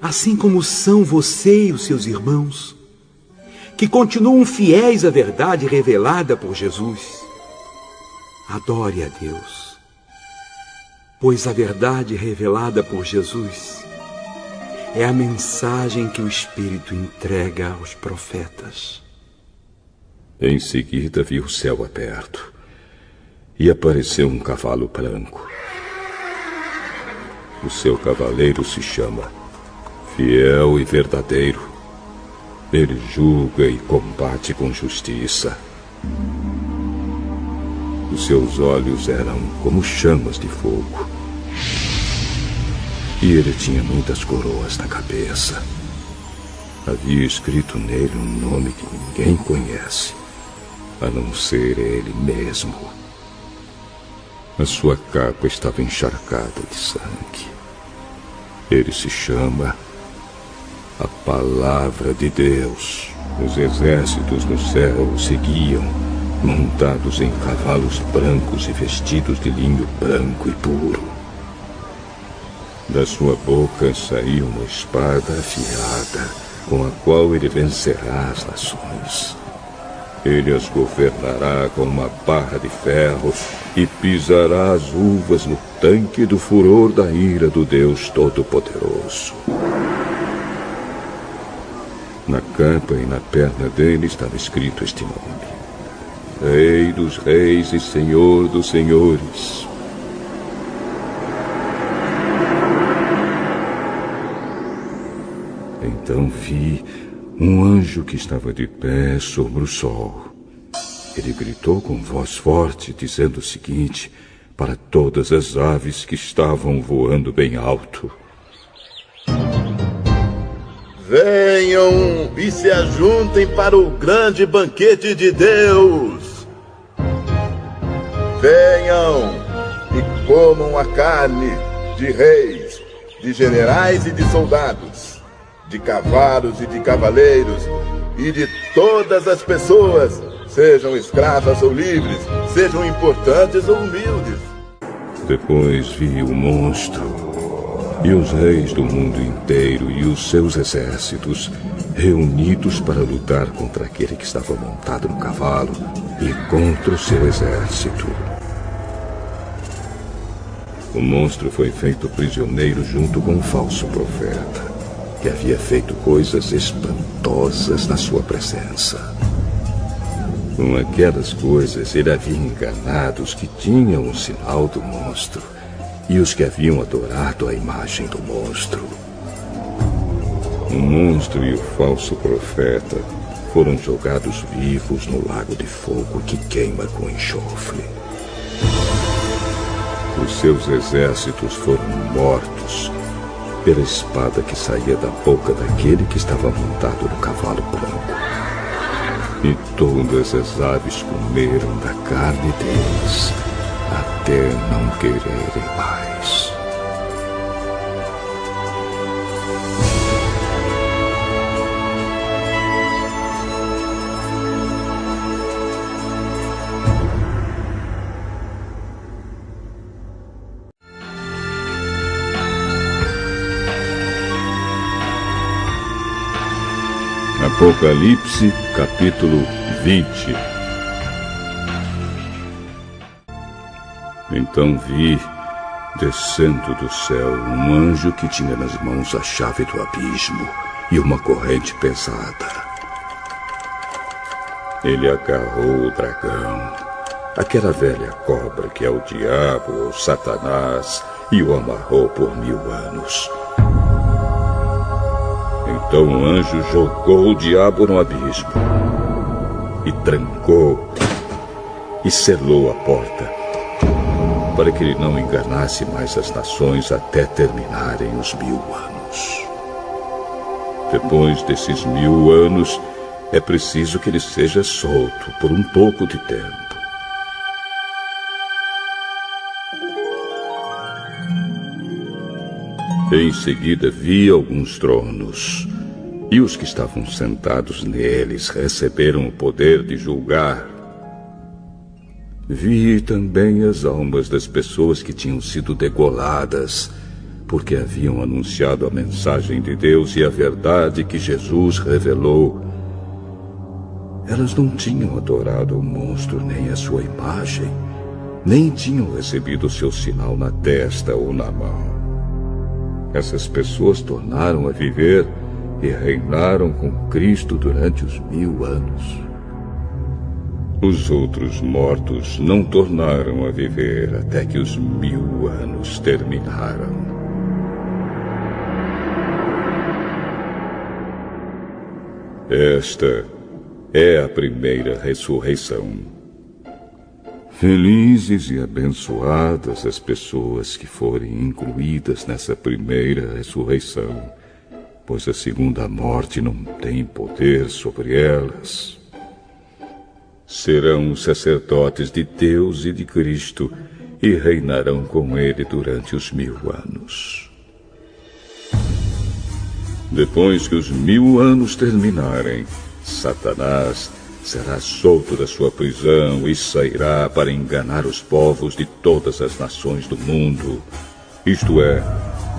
assim como são você e os seus irmãos, que continuam fiéis à verdade revelada por Jesus. Adore a Deus, pois a verdade revelada por Jesus é a mensagem que o Espírito entrega aos profetas. Em seguida vi o céu aberto e apareceu um cavalo branco. O seu cavaleiro se chama Fiel e Verdadeiro. Ele julga e combate com justiça. Os seus olhos eram como chamas de fogo. E ele tinha muitas coroas na cabeça. Havia escrito nele um nome que ninguém conhece, a não ser ele mesmo A sua capa estava encharcada de sangue. Ele se chama a Palavra de Deus. Os exércitos no céu o seguiam, montados em cavalos brancos e vestidos de linho branco e puro. Da sua boca saiu uma espada afiada, com a qual ele vencerá as nações. Ele as governará com uma barra de ferro e pisará as uvas no tanque do furor da ira do Deus Todo-Poderoso. Na capa e na perna dele estava escrito este nome: Rei dos Reis e Senhor dos Senhores. Então vi um anjo que estava de pé sobre o sol. Ele gritou com voz forte, dizendo o seguinte para todas as aves que estavam voando bem alto: Venham e se ajuntem para o grande banquete de Deus. Venham e comam a carne de reis, de generais e de soldados, de cavalos e de cavaleiros, e de todas as pessoas, sejam escravas ou livres, sejam importantes ou humildes. Depois vi o monstro e os reis do mundo inteiro e os seus exércitos reunidos para lutar contra aquele que estava montado no cavalo e contra o seu exército. O monstro foi feito prisioneiro junto com o falso profeta, que havia feito coisas espantosas na sua presença. Com aquelas coisas, ele havia enganado os que tinham o sinal do monstro e os que haviam adorado a imagem do monstro. O monstro e o falso profeta foram jogados vivos no lago de fogo que queima com enxofre. Os seus exércitos foram mortos pela espada que saía da boca daquele que estava montado no cavalo branco. E todas as aves comeram da carne deles, até não quererem mais. Apocalipse, capítulo 20. Então vi, descendo do céu, um anjo que tinha nas mãos a chave do abismo e uma corrente pesada. Ele agarrou o dragão, aquela velha cobra que é o diabo ou Satanás, e o amarrou por 1000 anos. Então o anjo jogou o diabo no abismo e trancou e selou a porta, para que ele não enganasse mais as nações até terminarem os 1000 anos. Depois desses 1000 anos, é preciso que ele seja solto por um pouco de tempo. Em seguida vi alguns tronos, e os que estavam sentados neles receberam o poder de julgar. Vi também as almas das pessoas que tinham sido degoladas, porque haviam anunciado a mensagem de Deus e a verdade que Jesus revelou. Elas não tinham adorado o monstro nem a sua imagem, nem tinham recebido o seu sinal na testa ou na mão. Essas pessoas tornaram a viver e reinaram com Cristo durante os 1000 anos. Os outros mortos não tornaram a viver até que os 1000 anos terminaram. Esta é a primeira ressurreição. Felizes e abençoadas as pessoas que forem incluídas nessa primeira ressurreição, pois a segunda morte não tem poder sobre elas. Serão sacerdotes de Deus e de Cristo e reinarão com ele durante os 1000 anos. Depois que os 1000 anos terminarem, Satanás será solto da sua prisão e sairá para enganar os povos de todas as nações do mundo, isto é,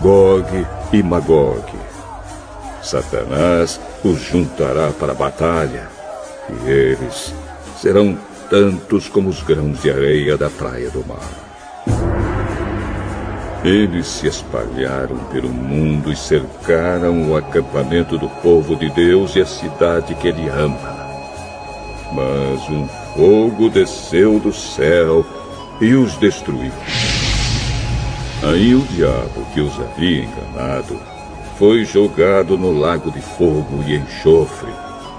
Gog e Magog. Satanás os juntará para a batalha, e eles serão tantos como os grãos de areia da praia do mar. Eles se espalharam pelo mundo e cercaram o acampamento do povo de Deus e a cidade que ele ama. Mas um fogo desceu do céu e os destruiu. Aí o diabo que os havia enganado foi jogado no lago de fogo e enxofre,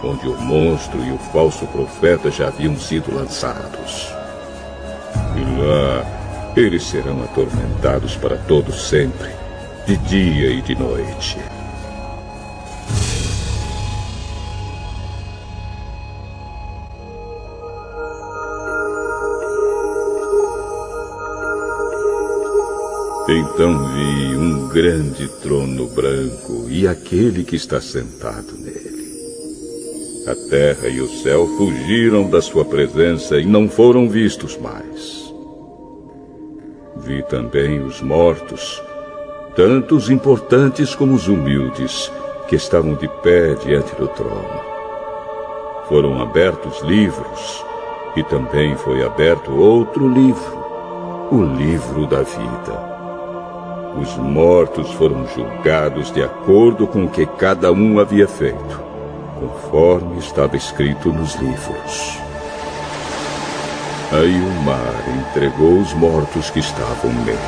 onde o monstro e o falso profeta já haviam sido lançados. E lá eles serão atormentados para todo sempre, de dia e de noite. Então vi um grande trono branco e aquele que está sentado nele. A terra e o céu fugiram da sua presença e não foram vistos mais. Vi também os mortos, tanto os importantes como os humildes, que estavam de pé diante do trono. Foram abertos livros, e também foi aberto outro livro, o livro da vida. Os mortos foram julgados de acordo com o que cada um havia feito, conforme estava escrito nos livros. Aí o mar entregou os mortos que estavam nele.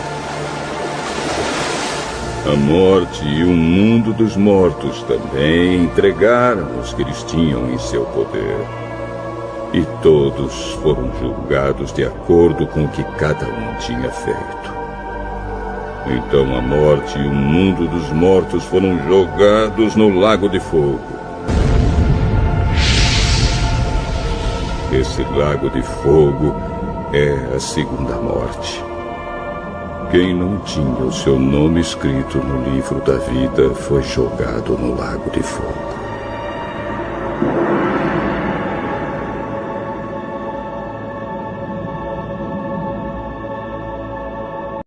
A morte e o mundo dos mortos também entregaram os que eles tinham em seu poder. E todos foram julgados de acordo com o que cada um tinha feito. Então a morte e o mundo dos mortos foram jogados no lago de fogo. Esse lago de fogo é a segunda morte. Quem não tinha o seu nome escrito no livro da vida foi jogado no lago de fogo.